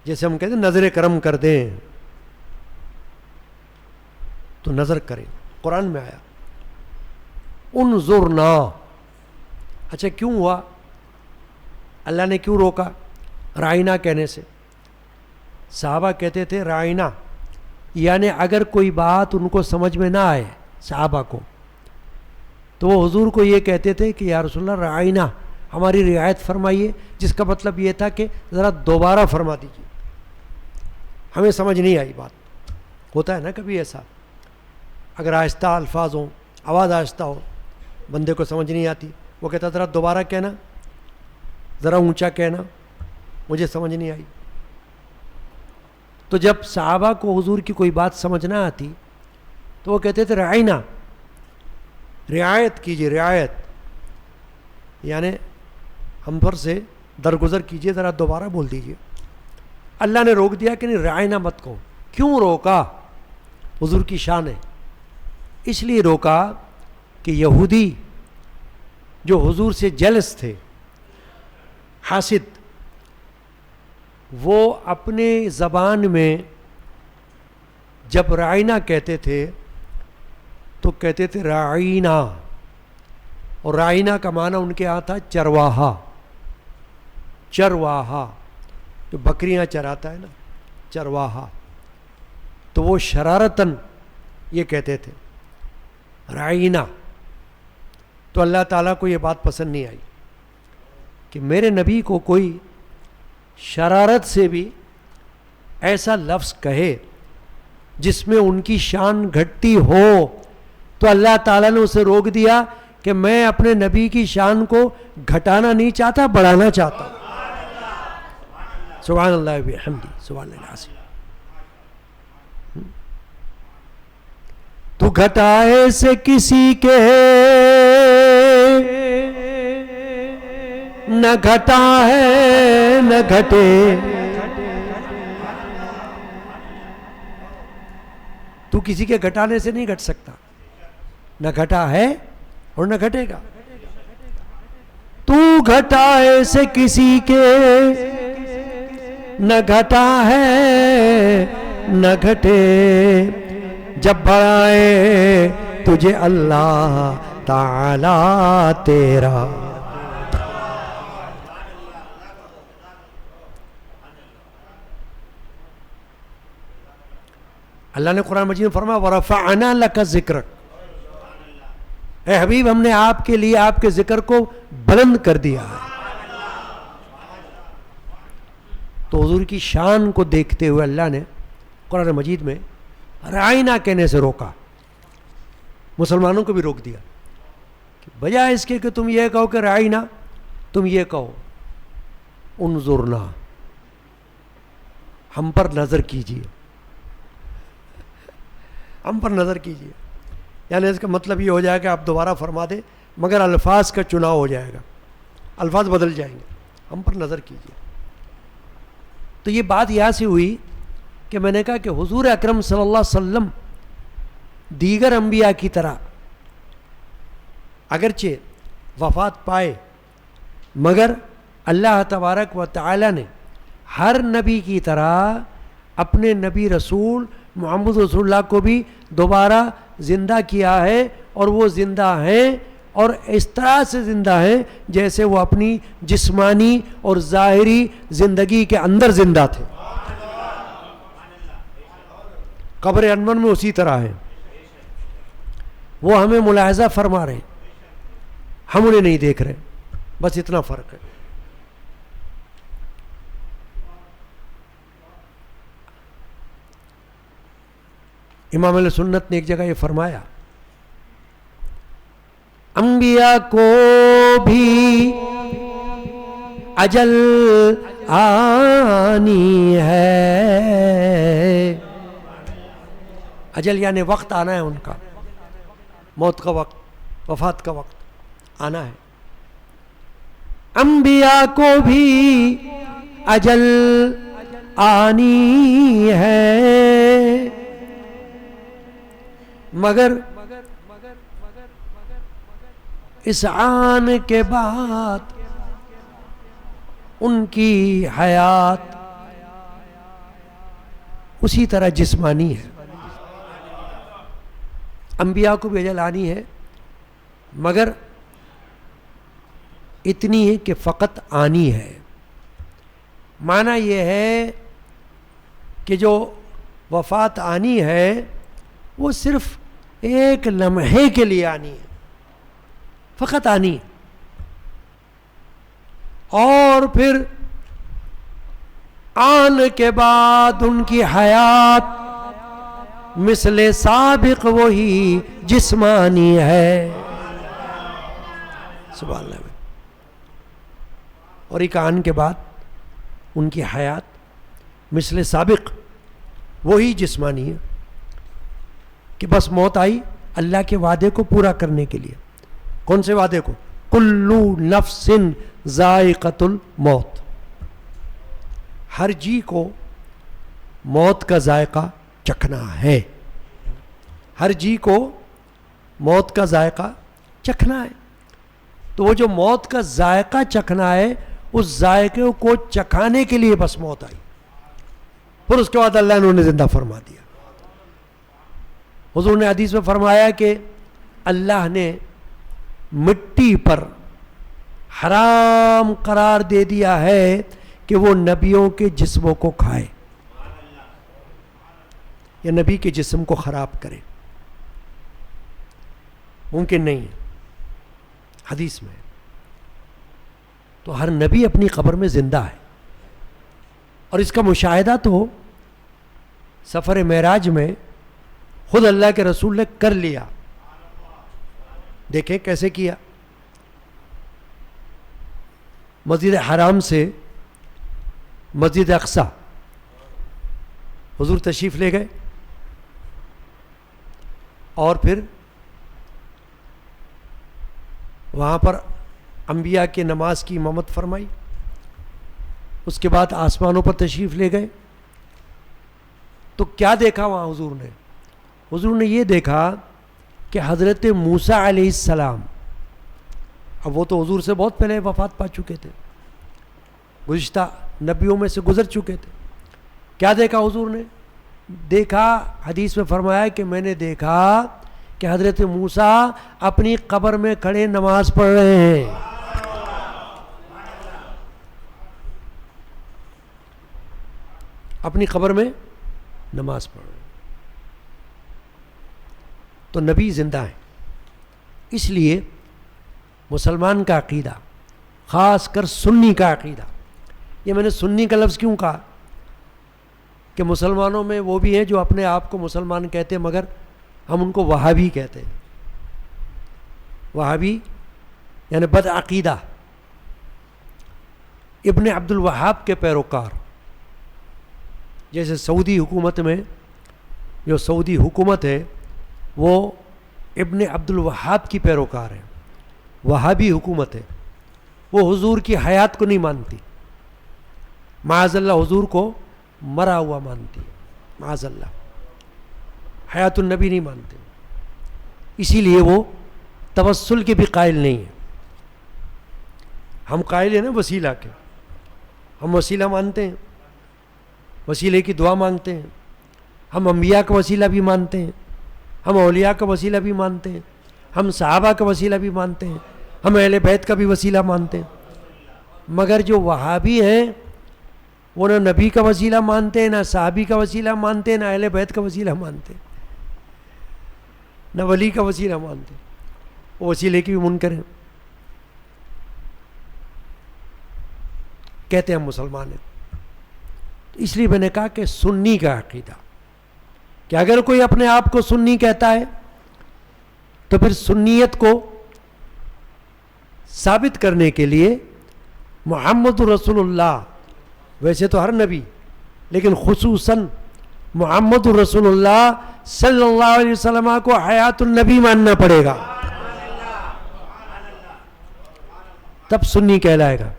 جیسے ہم کہتے ہیں نظر کرم کر دیں، تو نظر کریں. قرآن میں آیا انظرنا. اچھا کیوں ہوا؟ اللہ نے کیوں روکا رائنا کہنے سے؟ صحابہ کہتے تھے رائنا یعنی اگر کوئی بات ان کو سمجھ میں نہ آئے صحابہ کو تو وہ حضور کو یہ کہتے تھے کہ یا رسول اللہ رائنا، ہماری رعایت فرمائیے. جس کا مطلب یہ تھا کہ ذرا دوبارہ فرما دیجیے، ہمیں سمجھ نہیں آئی بات. ہوتا ہے نا کبھی ایسا، اگر آہستہ الفاظ ہوں، آواز آہستہ ہو، بندے کو سمجھ نہیں آتی، وہ کہتا ذرا دوبارہ کہنا، ذرا اونچا کہنا، مجھے سمجھ نہیں آئی. تو جب صحابہ کو حضور کی کوئی بات سمجھ نہ آتی تو وہ کہتے تھے رعینا، رعایت کیجیے. رعایت یعنی ہم پر سے درگزر کیجیے، ذرا دوبارہ بول دیجیے. اللہ نے روک دیا کہ نہیں رعینا مت کہو. کیوں روکا؟ حضور کی شان ہے. اس لیے روکا کہ یہودی جو حضور سے جلس تھے، حاسد، وہ اپنے زبان میں جب رعینا کہتے تھے تو کہتے تھے رعینا، اور رعینا کا معنی ان کے یہاں تھا چرواہا. چرواہا جو بکریاں چراتا ہے نا، چرواہا. تو وہ شرارتاً یہ کہتے تھے رعینا. تو اللہ تعالیٰ کو یہ بات پسند نہیں آئی کہ میرے نبی کو کوئی شرارت سے بھی ایسا لفظ کہے جس میں ان کی شان گھٹتی ہو، تو اللہ تعالیٰ نے اسے روک دیا کہ میں اپنے نبی کی شان کو گھٹانا نہیں چاہتا، بڑھانا چاہتا ہوں۔ سبحان اللہ بحمدہ، سبحان اللہ العظیم۔ تو گھٹائے سے کسی کے نہ گھٹا ہے نہ گھٹے، تو کسی کے گھٹانے سے نہیں گھٹ سکتا، نہ گھٹا ہے اور نہ گھٹے گا۔ تو گھٹائے سے کسی کے نہ گھٹا ہے نہ گھٹے، جب بڑھائے تجھے اللہ تعالی تیرا۔ اللہ نے قرآن مجید میں فرمایا وَرَفَعْنَا لَكَ ذِكْرَكَ، اے حبیب ہم نے آپ کے لیے آپ کے ذکر کو بلند کر دیا ہے۔ تو حضور کی شان کو دیکھتے ہوئے اللہ نے قرآن مجید میں رعینا کہنے سے روکا، مسلمانوں کو بھی روک دیا، بجائے اس کے کہ تم یہ کہو کہ رعینا، تم یہ کہو انظرنا، ہم پر نظر کیجیے، ہم پر نظر کیجیے۔ یعنی اس کا مطلب یہ ہو جائے کہ آپ دوبارہ فرما دیں، مگر الفاظ کا چناؤ ہو جائے گا، الفاظ بدل جائیں گے، ہم پر نظر کیجیے۔ تو یہ بات یہاں سے ہوئی کہ میں نے کہا کہ حضور اکرم صلی اللہ علیہ وسلم دیگر انبیاء کی طرح اگرچہ وفات پائے، مگر اللہ تبارک و تعالی نے ہر نبی کی طرح اپنے نبی رسول محمد رسول اللہ کو بھی دوبارہ زندہ کیا ہے، اور وہ زندہ ہیں، اور اس طرح سے زندہ ہیں جیسے وہ اپنی جسمانی اور ظاہری زندگی کے اندر زندہ تھے، قبر انور میں اسی طرح ہیں۔ وہ ہمیں ملاحظہ فرما رہے ہیں، ہم انہیں نہیں دیکھ رہے، بس اتنا فرق ہے۔ امام علیہ سنت نے ایک جگہ یہ فرمایا، انبیاء کو بھی اجل آنی ہے، اجل یعنی وقت آنا ہے ان کا، موت کا وقت، وفات کا وقت آنا ہے۔ انبیاء کو بھی اجل آنی ہے، مگر اس آن کے بعد ان کی حیات اسی طرح جسمانی ہے۔ انبیاء کو بھی اجل آنی ہے، مگر اتنی ہے کہ فقط آنی ہے۔ معنی یہ ہے کہ جو وفات آنی ہے وہ صرف ایک لمحے کے لیے آنی ہے، فقط آنی ہے، اور پھر آن کے بعد ان کی حیات مثل سابق وہی جسمانی ہے۔ سبحان اللہ۔ اور ایک آن کے بعد ان کی حیات مثل سابق وہی جسمانی ہے، کہ بس موت آئی اللہ کے وعدے کو پورا کرنے کے لیے۔ کون سے وعدے کو؟ کلو نفس ذائقۃ الموت، ہر جی کو موت کا ذائقہ چکھنا ہے، ہر جی کو موت کا ذائقہ چکھنا ہے۔ تو وہ جو موت کا ذائقہ چکھنا ہے، اس ذائقے کو چکھانے کے لیے بس موت آئی، پھر اس کے بعد اللہ نے انہیں زندہ فرما دیا۔ حضور نے حدیث میں فرمایا کہ اللہ نے مٹی پر حرام قرار دے دیا ہے کہ وہ نبیوں کے جسموں کو کھائے یا نبی کے جسم کو خراب کرے، ممکن نہیں ہے، حدیث میں۔ تو ہر نبی اپنی قبر میں زندہ ہے، اور اس کا مشاہدہ تو سفر معراج میں خود اللہ کے رسول نے کر لیا. دیکھیں کیسے کیا. مسجد حرام سے مسجد اقصی حضور تشریف لے گئے اور پھر وہاں پر انبیاء کی نماز کی امامت فرمائی. اس کے بعد آسمانوں پر تشریف لے گئے. تو کیا دیکھا وہاں حضور نے؟ حضور نے یہ دیکھا کہ حضرت موسیٰ علیہ السلام، اب وہ تو حضور سے بہت پہلے وفات پا چکے تھے، گزشتہ نبیوں میں سے گزر چکے تھے. کیا دیکھا حضور نے؟ دیکھا، حدیث میں فرمایا کہ میں نے دیکھا کہ حضرت موسیٰ اپنی قبر میں کھڑے نماز پڑھ رہے ہیں. اپنی قبر میں نماز پڑھ رہے ہیں. تو نبی زندہ ہیں. اس لیے مسلمان کا عقیدہ، خاص کر سنی کا عقیدہ، یہ میں نے سنی کا لفظ کیوں کہا کہ مسلمانوں میں وہ بھی ہیں جو اپنے آپ کو مسلمان کہتے ہیں مگر ہم ان کو وہابی کہتے ہیں. وہابی یعنی بد عقیدہ، ابن عبد الوہاب کے پیروکار. جیسے سعودی حکومت میں جو سعودی حکومت ہے وہ ابن عبد الوہاب کی پیروکار ہے، وہابی حکومت ہے. وہ حضور کی حیات کو نہیں مانتی، معاذ اللہ حضور کو مرا ہوا مانتی ہے، معاذ اللہ حیات النبی نہیں مانتے. اسی لیے وہ توسل کے بھی قائل نہیں ہیں. ہم قائل ہیں نا وسیلہ کے، ہم وسیلہ مانتے ہیں، وسیلے کی دعا مانگتے ہیں. ہم انبیاء کا وسیلہ بھی مانتے ہیں، ہم اولیاء کا وسیلہ بھی مانتے ہیں، ہم صحابہ کا وسیلہ بھی مانتے ہیں، ہم اہل بیت کا بھی وسیلہ مانتے ہیں. مگر جو وہابی ہیں وہ نہ نبی کا وسیلہ مانتے ہیں، نہ صحابی کا وسیلہ مانتے ہیں، نہ اہل بیت کا وسیلہ مانتے ہیں، نہ ولی کا وسیلہ مانتے ہیں. وہ وسیلے کی بھی منکر ہیں. کہتے ہیں ہم مسلمان ہیں. اس لیے میں نے کہا کہ سنی کا عقیدہ کہ اگر کوئی اپنے آپ کو سنی کہتا ہے تو پھر سنیت کو ثابت کرنے کے لیے محمد رسول اللہ، ویسے تو ہر نبی لیکن خصوصاً محمد رسول اللہ صلی اللہ علیہ وسلم کو حیات النبی ماننا پڑے گا، تب سنی کہلائے گا.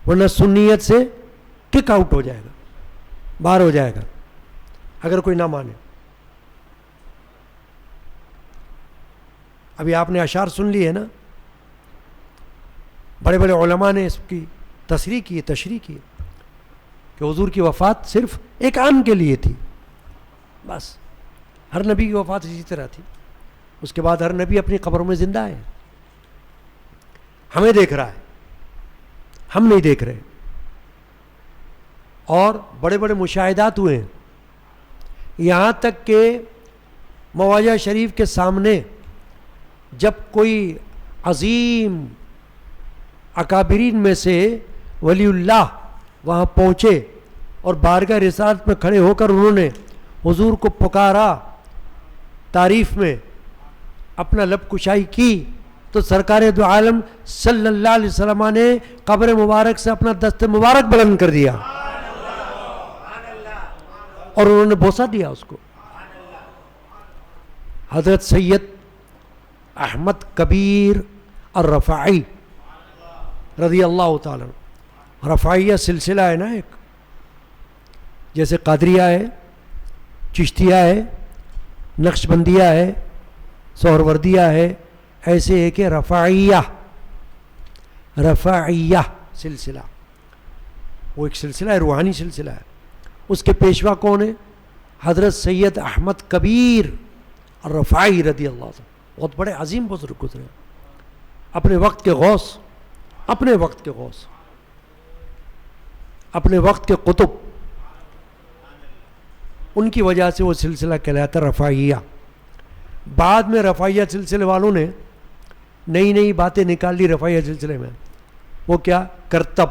ورنہ سنیت سے کک آؤٹ ہو جائے گا، باہر ہو جائے گا اگر کوئی نہ مانے. ابھی آپ نے اشعار سن لی ہے نا، بڑے بڑے علماء نے اس کی تشریح کی کہ حضور کی وفات صرف ایک عام کے لیے تھی. بس ہر نبی کی وفات اسی طرح تھی. اس کے بعد ہر نبی اپنی قبر میں زندہ ہے. ہمیں دیکھ رہا ہے، ہم نہیں دیکھ رہے. اور بڑے بڑے مشاہدات ہوئے ہیں، یہاں تک کہ مواجہ شریف کے سامنے جب کوئی عظیم اکابرین میں سے ولی اللہ وہاں پہنچے اور بارگاہ رسالت میں کھڑے ہو کر انہوں نے حضور کو پکارا، تعریف میں اپنا لب کشائی کی، تو سرکار دو عالم صلی اللہ علیہ وسلم نے قبر مبارک سے اپنا دست مبارک بلند کر دیا اور انہوں نے بوسہ دیا اس کو. حضرت سید احمد کبیر الرفاعی رضی اللہ تعالیٰ، رفاعیہ سلسلہ ہے نا ایک، جیسے قادریہ ہے، چشتیہ ہے، نقشبندیہ ہے، سہروردیہ ہے، ایسے ایک ہے رفاعیہ سلسلہ. وہ ایک سلسلہ ہے، روحانی سلسلہ ہے. اس کے پیشوا کون ہے؟ حضرت سید احمد کبیر الرفاعی رضی اللہ عنہ. بہت بڑے عظیم بزرگ گزرے، اپنے وقت کے غوث، اپنے وقت کے غوث، اپنے وقت کے قطب. ان کی وجہ سے وہ سلسلہ کہلاتا رفاعیہ. بعد میں رفاعیہ سلسلے والوں نے نئی نئی باتیں نکال لی رفاعیہ سلسلے میں. وہ کیا؟ کرتب،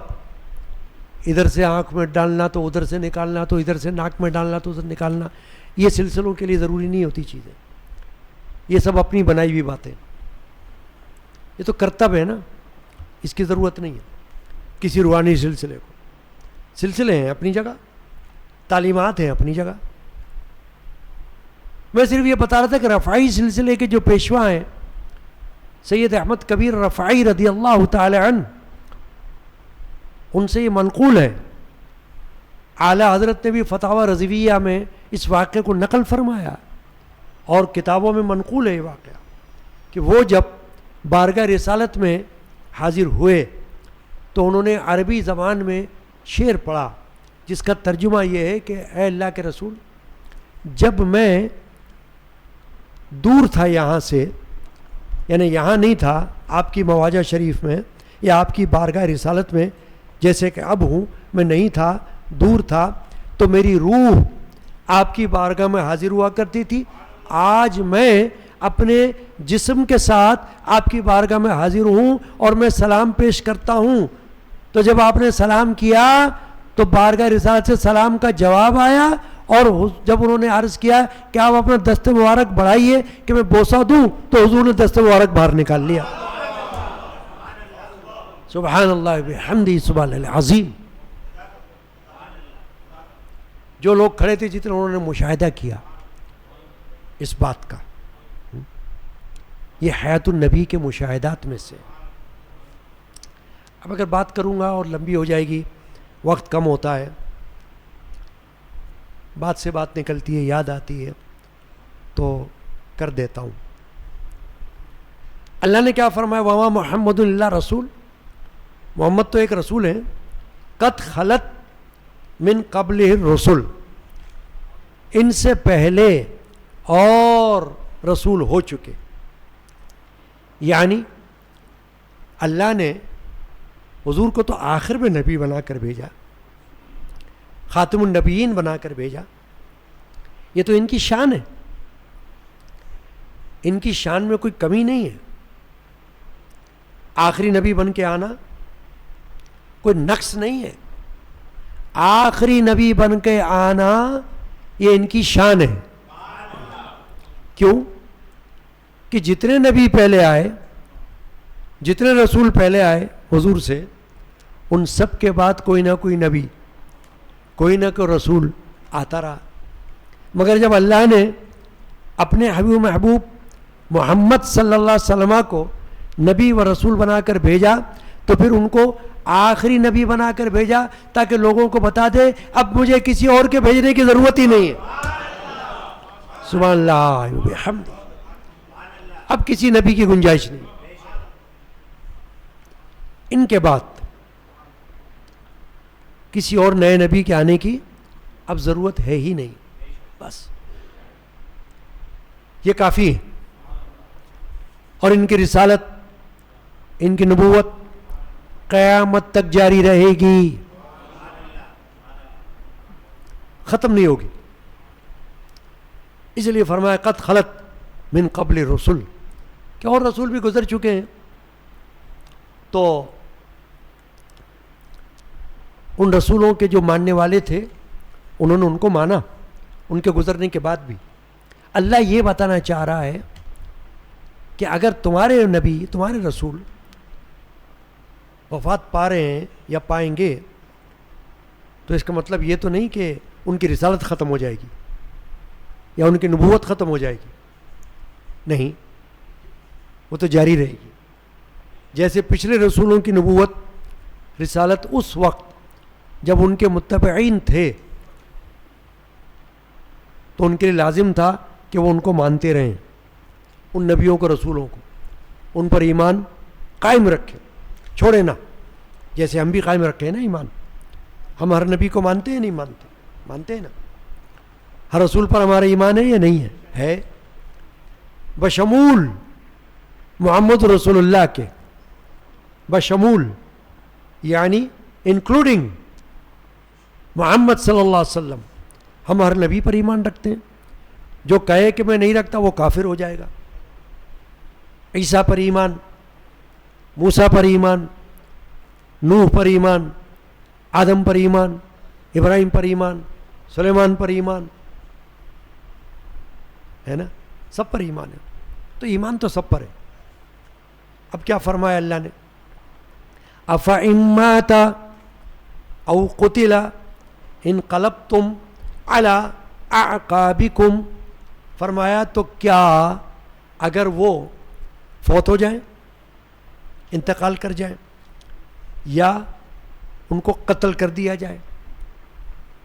ادھر سے آنکھ میں ڈالنا تو ادھر سے نکالنا، تو ادھر سے ناک میں ڈالنا تو ادھر نکالنا، یہ سلسلوں کے لیے ضروری نہیں ہوتی چیزیں، یہ سب اپنی بنائی ہوئی باتیں، یہ تو کرتب ہے نا، اس کی ضرورت نہیں ہے کسی روحانی سلسلے کو. سلسلے ہیں اپنی جگہ، تعلیمات ہیں اپنی جگہ. میں صرف یہ بتا رہا تھا کہ رفاعی سلسلے کے جو پیشوا ہیں سید احمد کبیر رفاعی رضی اللہ تعالی عنہ، ان سے یہ منقول ہے. اعلیٰ حضرت نے بھی فتاوی رضویہ میں اس واقعے کو نقل فرمایا اور کتابوں میں منقول ہے یہ واقعہ کہ وہ جب بارگاہ رسالت میں حاضر ہوئے تو انہوں نے عربی زبان میں شعر پڑھا جس کا ترجمہ یہ ہے کہ اے اللہ کے رسول، جب میں دور تھا یہاں سے، یعنی یہاں نہیں تھا آپ کی مواجہ شریف میں یا آپ کی بارگاہ رسالت میں جیسے کہ اب ہوں، میں نہیں تھا، دور تھا، تو میری روح آپ کی بارگاہ میں حاضر ہوا کرتی تھی. آج میں اپنے جسم کے ساتھ آپ کی بارگاہ میں حاضر ہوں اور میں سلام پیش کرتا ہوں. تو جب آپ نے سلام کیا تو بارگاہ رسالت سے سلام کا جواب آیا، اور جب انہوں نے عرض کیا کہ آپ اپنا دست مبارک بڑھائیے کہ میں بوسہ دوں، تو حضور نے دست مبارک باہر نکال لیا. سبحان اللہ بحمدہ سبحان اللہ العظیم. جو لوگ کھڑے تھے جتنے انہوں نے مشاہدہ کیا اس بات کا، یہ حیات النبی کے مشاہدات میں سے. اب اگر بات کروں گا اور لمبی ہو جائے گی، وقت کم ہوتا ہے، بات سے بات نکلتی ہے، یاد آتی ہے تو کر دیتا ہوں. اللہ نے کیا فرمایا؟ وما محمد اللہ رسول، محمد تو ایک رسول ہیں، قد خلت من قبلہ الرسل، ان سے پہلے اور رسول ہو چکے. یعنی اللہ نے حضور کو تو آخر میں نبی بنا کر بھیجا، خاتم النبیین بنا کر بھیجا. یہ تو ان کی شان ہے، ان کی شان میں کوئی کمی نہیں ہے. آخری نبی بن کے آنا کوئی نقص نہیں ہے، آخری نبی بن کے آنا یہ ان کی شان ہے. کیوں کہ جتنے نبی پہلے آئے، جتنے رسول پہلے آئے حضور سے، ان سب کے بعد کوئی نہ کوئی نبی، کوئی نہ کوئی رسول آتا رہا. مگر جب اللہ نے اپنے حبیب محبوب محمد صلی اللہ علیہ وسلم کو نبی و رسول بنا کر بھیجا تو پھر ان کو آخری نبی بنا کر بھیجا تاکہ لوگوں کو بتا دے اب مجھے کسی اور کے بھیجنے کی ضرورت ہی نہیں ہے. سبحان اللہ وبحمدہ. اب کسی نبی کی گنجائش نہیں. ان کے بعد کسی اور نئے نبی کے آنے کی اب ضرورت ہے ہی نہیں. بس یہ کافی ہے. اور ان کی رسالت، ان کی نبوت قیامت تک جاری رہے گی، ختم نہیں ہوگی. اس لیے فرمایا قد خلت من قبل الرسل، کہ اور رسول بھی گزر چکے ہیں. تو ان رسولوں کے جو ماننے والے تھے انہوں نے ان کو مانا ان کے گزرنے کے بعد بھی. اللہ یہ بتانا چاہ رہا ہے کہ اگر تمہارے نبی، تمہارے رسول وفات پا رہے ہیں یا پائیں گے تو اس کا مطلب یہ تو نہیں کہ ان کی رسالت ختم ہو جائے گی یا ان کی نبوت ختم ہو جائے گی. نہیں، وہ تو جاری رہے گی. جیسے پچھلے رسولوں کی نبوت، رسالت اس وقت جب ان کے متبعین تھے تو ان کے لیے لازم تھا کہ وہ ان کو مانتے رہیں، ان نبیوں کو، رسولوں کو، ان پر ایمان قائم رکھیں، چھوڑے نہ. جیسے ہم بھی قائم رکھے ہیں نا ایمان. ہم ہر نبی کو مانتے ہیں؟ نہیں مانتے، مانتے ہیں نا. ہر رسول پر ہمارا ایمان ہے یا نہیں ہے؟ ہے. بشمول محمد رسول اللہ کے، بشمول یعنی انکلوڈنگ محمد صلی اللہ علیہ وسلم، ہم ہر نبی پر ایمان رکھتے ہیں. جو کہے کہ میں نہیں رکھتا وہ کافر ہو جائے گا. عیسیٰ پر ایمان، موسیٰ پر ایمان، نوح پر ایمان، آدم پر ایمان، ابراہیم پر ایمان، سلیمان پر ایمان ہے نا، سب پر ایمان ہے. تو ایمان تو سب پر ہے. اب کیا فرمایا اللہ نے؟ افإن مات او قتل انقلبتم علی اعقابکم، فرمایا تو کیا اگر وہ فوت ہو جائیں، انتقال کر جائیں، یا ان کو قتل کر دیا جائے،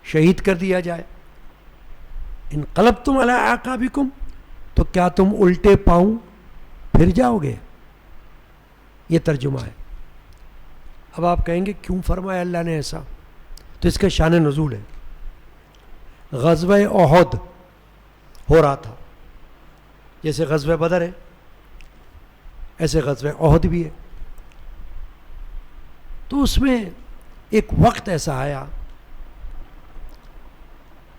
شہید کر دیا جائے، انقلبتم علی اعقابکم، تو کیا تم الٹے پاؤں پھر جاؤ گے؟ یہ ترجمہ ہے. اب آپ کہیں گے کیوں فرمایا اللہ نے ایسا؟ تو اس کا شان نزول ہے. غزوہ احد ہو رہا تھا، جیسے غزوہ بدر ہے ایسے غزوہ احد بھی ہے. تو اس میں ایک وقت ایسا آیا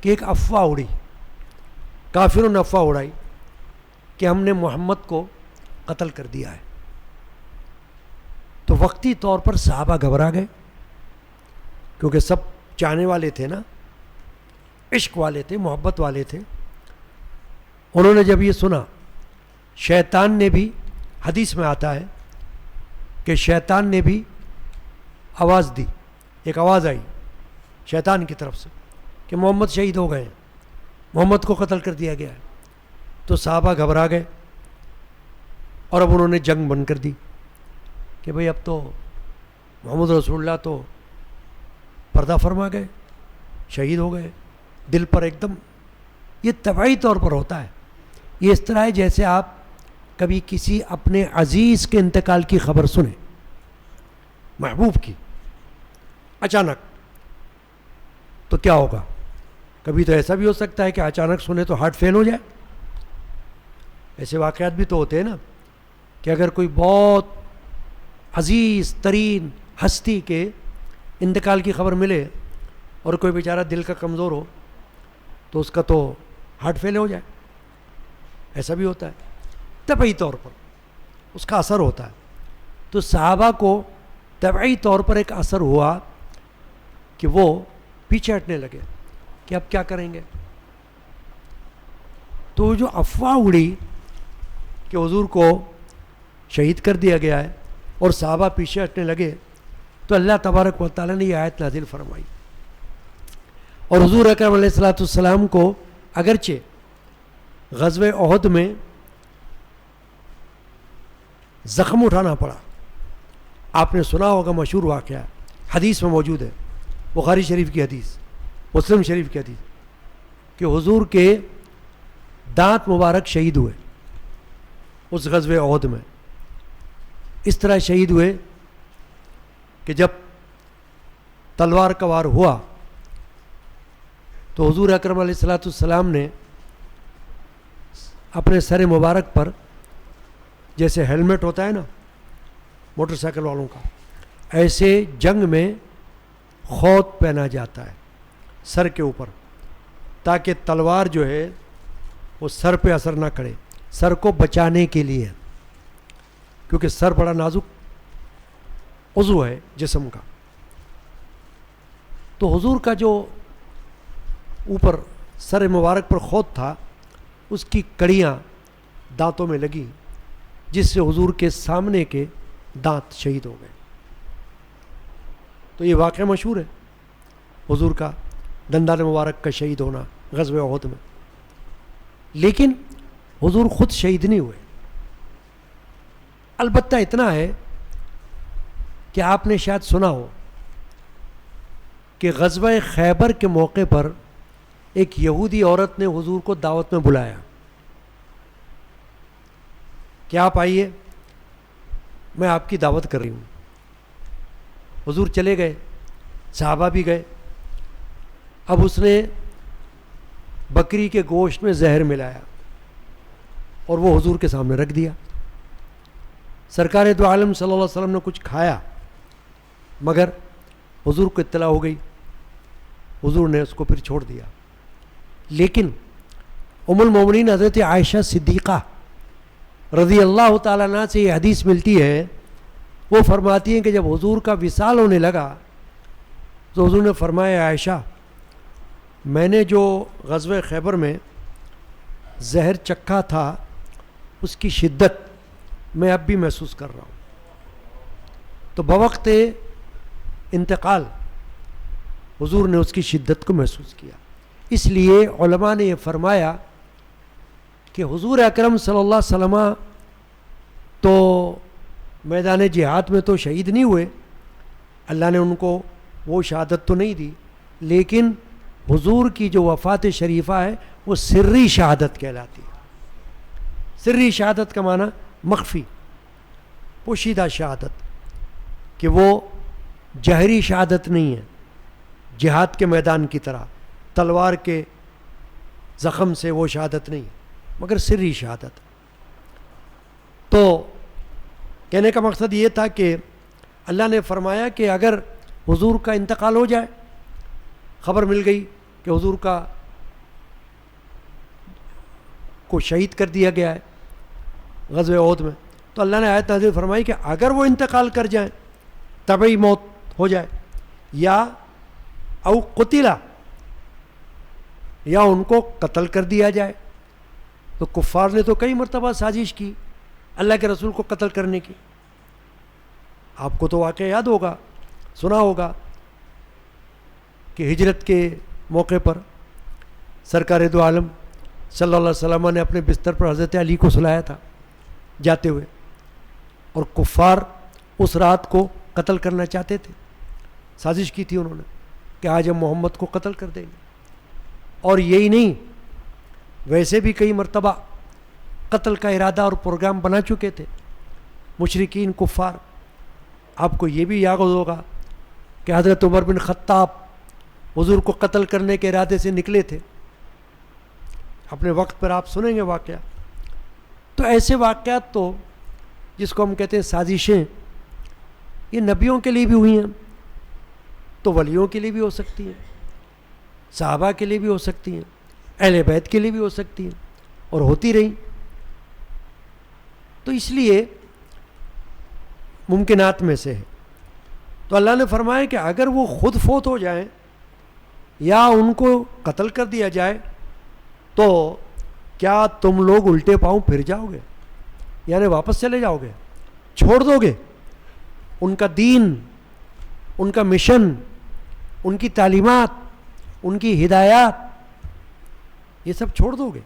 کہ ایک افواہ اڑی، کافروں نے افواہ اڑائی کہ ہم نے محمد کو قتل کر دیا ہے. تو وقتی طور پر صحابہ گھبرا گئے، کیونکہ سب چاہنے والے تھے نا، عشق والے تھے، محبت والے تھے. انہوں نے جب یہ سنا، شیطان نے بھی، حدیث میں آتا ہے کہ شیطان نے بھی آواز دی، ایک آواز آئی شیطان کی طرف سے کہ محمد شہید ہو گئے ہیں، محمد کو قتل کر دیا گیا ہے. تو صحابہ گھبرا گئے اور اب انہوں نے جنگ بند کر دی کہ بھئی اب تو محمد رسول اللہ تو پردہ فرما گئے، شہید ہو گئے. دل پر ایک دم، یہ طبعی طور پر ہوتا ہے. یہ اس طرح ہے جیسے آپ کبھی کسی اپنے عزیز کے انتقال کی خبر سنیں، محبوب کی، اچانک، تو کیا ہوگا؟ کبھی تو ایسا بھی ہو سکتا ہے کہ اچانک سنے تو ہارٹ فیل ہو جائے. ایسے واقعات بھی تو ہوتے ہیں نا، کہ اگر کوئی بہت عزیز ترین ہستی کے انتقال کی خبر ملے اور کوئی بیچارہ دل کا کمزور ہو تو اس کا تو ہارٹ فیل ہو جائے. ایسا بھی ہوتا ہے، طبعی طور پر اس کا اثر ہوتا ہے. تو صحابہ کو طبعی طور پر ایک اثر ہوا کہ وہ پیچھے ہٹنے لگے کہ اب کیا کریں گے. تو جو افواہ اڑی کہ حضور کو شہید کر دیا گیا ہے اور صحابہ پیچھے ہٹنے لگے، تو اللہ تبارک و تعالیٰ نے یہ آیت نازل فرمائی. اور حضور اکرم علیہ الصلوۃ والسلام کو اگرچہ غزوہ احد میں زخم اٹھانا پڑا. آپ نے سنا ہوگا مشہور واقعہ، حدیث میں موجود ہے، بخاری شریف کی حدیث، مسلم شریف کی حدیث، کہ حضور کے دانت مبارک شہید ہوئے اس غزوہ احد میں. اس طرح شہید ہوئے کہ جب تلوار کا وار ہوا تو حضور اکرم علیہ الصلوۃ والسلام نے اپنے سر مبارک پر، جیسے ہیلمٹ ہوتا ہے نا موٹر سائیکل والوں کا، ایسے جنگ میں خوت پہنا جاتا ہے سر کے اوپر، تاکہ تلوار جو ہے وہ سر پہ اثر نہ کرے، سر کو بچانے کے لیے، کیونکہ سر بڑا نازک عضو ہے جسم کا. تو حضور کا جو اوپر سر مبارک پر خوت تھا، اس کی کڑیاں دانتوں میں لگی، جس سے حضور کے سامنے کے دانت شہید ہو گئے. تو یہ واقعہ مشہور ہے حضور کا دندان مبارک کا شہید ہونا غزوہ احد میں. لیکن حضور خود شہید نہیں ہوئے. البتہ اتنا ہے کہ آپ نے شاید سنا ہو کہ غزوہ خیبر کے موقع پر ایک یہودی عورت نے حضور کو دعوت میں بلایا کہ آپ آئیے، میں آپ کی دعوت کر رہی ہوں. حضور چلے گئے، صحابہ بھی گئے. اب اس نے بکری کے گوشت میں زہر ملایا اور وہ حضور کے سامنے رکھ دیا. سرکار دو عالم صلی اللہ علیہ وسلم نے کچھ کھایا، مگر حضور کو اطلاع ہو گئی، حضور نے اس کو پھر چھوڑ دیا. لیکن ام المومنین حضرت عائشہ صدیقہ رضی اللہ تعالیٰ عنہ سے یہ حدیث ملتی ہے، وہ فرماتی ہیں کہ جب حضور کا وصال ہونے لگا تو حضور نے فرمایا عائشہ میں نے جو غزوہ خیبر میں زہر چکھا تھا اس کی شدت میں اب بھی محسوس کر رہا ہوں. تو بوقت انتقال حضور نے اس کی شدت کو محسوس کیا. اس لیے علماء نے یہ فرمایا کہ حضور اکرم صلی اللہ علیہ وسلم تو میدان جہاد میں تو شہید نہیں ہوئے, اللہ نے ان کو وہ شہادت تو نہیں دی, لیکن حضور کی جو وفات شریفہ ہے وہ سری شہادت کہلاتی ہے. سری شہادت کا معنی مخفی, پوشیدہ شہادت, کہ وہ جہری شہادت نہیں ہے جہاد کے میدان کی طرح, تلوار کے زخم سے وہ شہادت نہیں ہے, مگر سری شہادت. تو کہنے کا مقصد یہ تھا کہ اللہ نے فرمایا کہ اگر حضور کا انتقال ہو جائے, خبر مل گئی کہ حضور کو شہید کر دیا گیا ہے غزوہ احد میں, تو اللہ نے آیت نازل فرمائی کہ اگر وہ انتقال کر جائیں, طبعی موت ہو جائے, یا او قتلا, یا ان کو قتل کر دیا جائے. تو کفار نے تو کئی مرتبہ سازش کی اللہ کے رسول کو قتل کرنے کی. آپ کو تو واقعہ یاد ہوگا, سنا ہوگا کہ ہجرت کے موقع پر سرکار دو عالم صلی اللہ علیہ وسلم نے اپنے بستر پر حضرت علی کو سلایا تھا جاتے ہوئے, اور کفار اس رات کو قتل کرنا چاہتے تھے. سازش کی تھی انہوں نے کہ آج ہم محمد کو قتل کر دیں گے. اور یہی نہیں, ویسے بھی کئی مرتبہ قتل کا ارادہ اور پروگرام بنا چکے تھے مشرکین کفار. آپ کو یہ بھی یاد ہوگا کہ حضرت عمر بن خطاب حضور کو قتل کرنے کے ارادے سے نکلے تھے. اپنے وقت پر آپ سنیں گے واقعہ. تو ایسے واقعات تو جس کو ہم کہتے ہیں سازشیں, یہ نبیوں کے لیے بھی ہوئی ہیں, تو ولیوں کے لیے بھی ہو سکتی ہیں, صحابہ کے لیے بھی ہو سکتی ہیں, اہل بیت کے لیے بھی ہو سکتی ہیں, اور ہوتی رہیں. تو اس لیے ممکنات میں سے ہے. تو اللہ نے فرمایا کہ اگر وہ خود فوت ہو جائیں یا ان کو قتل کر دیا جائے تو کیا تم لوگ الٹے پاؤں پھر جاؤ گے, یعنی واپس چلے جاؤ گے, چھوڑ دو گے ان کا دین, ان کا مشن, ان کی تعلیمات, ان کی ہدایات, یہ سب چھوڑ دو گے؟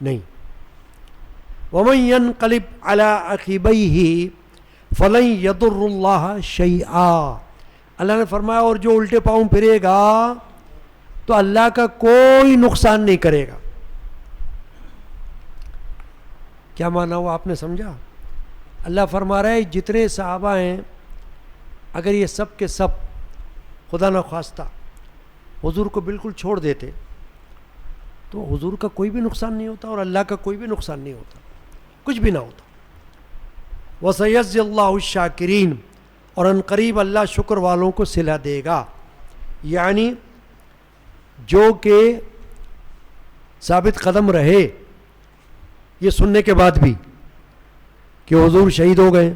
نہیں. وَمَن يَنْقَلِبْ عَلَىٰ عَقِبَيْهِ فَلَن يَضُرُّ اللَّهَ شَيْئًا. اللہ نے فرمایا اور جو الٹے پاؤں پھرے گا تو اللہ کا کوئی نقصان نہیں کرے گا. کیا مانا ہوا آپ نے سمجھا؟ اللہ فرما رہا ہے جتنے صحابہ ہیں اگر یہ سب کے سب خدا نخواستہ حضور کو بالکل چھوڑ دیتے تو حضور کا کوئی بھی نقصان نہیں ہوتا اور اللہ کا کوئی بھی نقصان نہیں ہوتا, کچھ بھی نہ ہوتا. وَسَيَجْزِي اللَّهُ الشَّاكِرِينَ, اور ان قریب اللہ شکر والوں کو صلہ دے گا. یعنی جو کہ ثابت قدم رہے یہ سننے کے بعد بھی کہ حضور شہید ہو گئے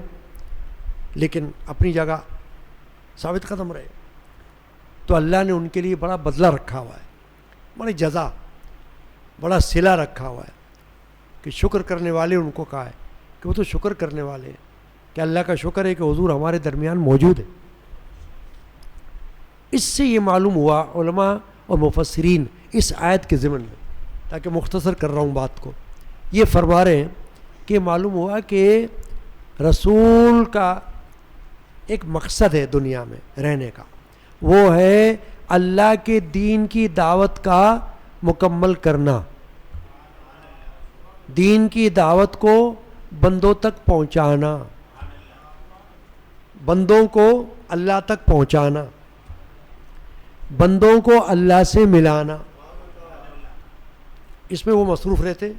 لیکن اپنی جگہ ثابت قدم رہے, تو اللہ نے ان کے لیے بڑا بدلہ رکھا ہوا ہے, بڑی جزا, بڑا صلہ رکھا ہوا ہے کہ شکر کرنے والے ان کو کہا ہے کہ وہ تو شکر کرنے والے ہیں کہ اللہ کا شکر ہے کہ حضور ہمارے درمیان موجود ہے. اس سے یہ معلوم ہوا علماء اور مفسرین اس آیت کے ضمن میں, تاکہ مختصر کر رہا ہوں بات کو, یہ فرما رہے ہیں کہ معلوم ہوا کہ رسول کا ایک مقصد ہے دنیا میں رہنے کا, وہ ہے اللہ کے دین کی دعوت کا مکمل کرنا, دین کی دعوت کو بندوں تک پہنچانا, بندوں کو اللہ تک پہنچانا, بندوں کو اللہ سے ملانا. اس میں وہ مصروف رہتے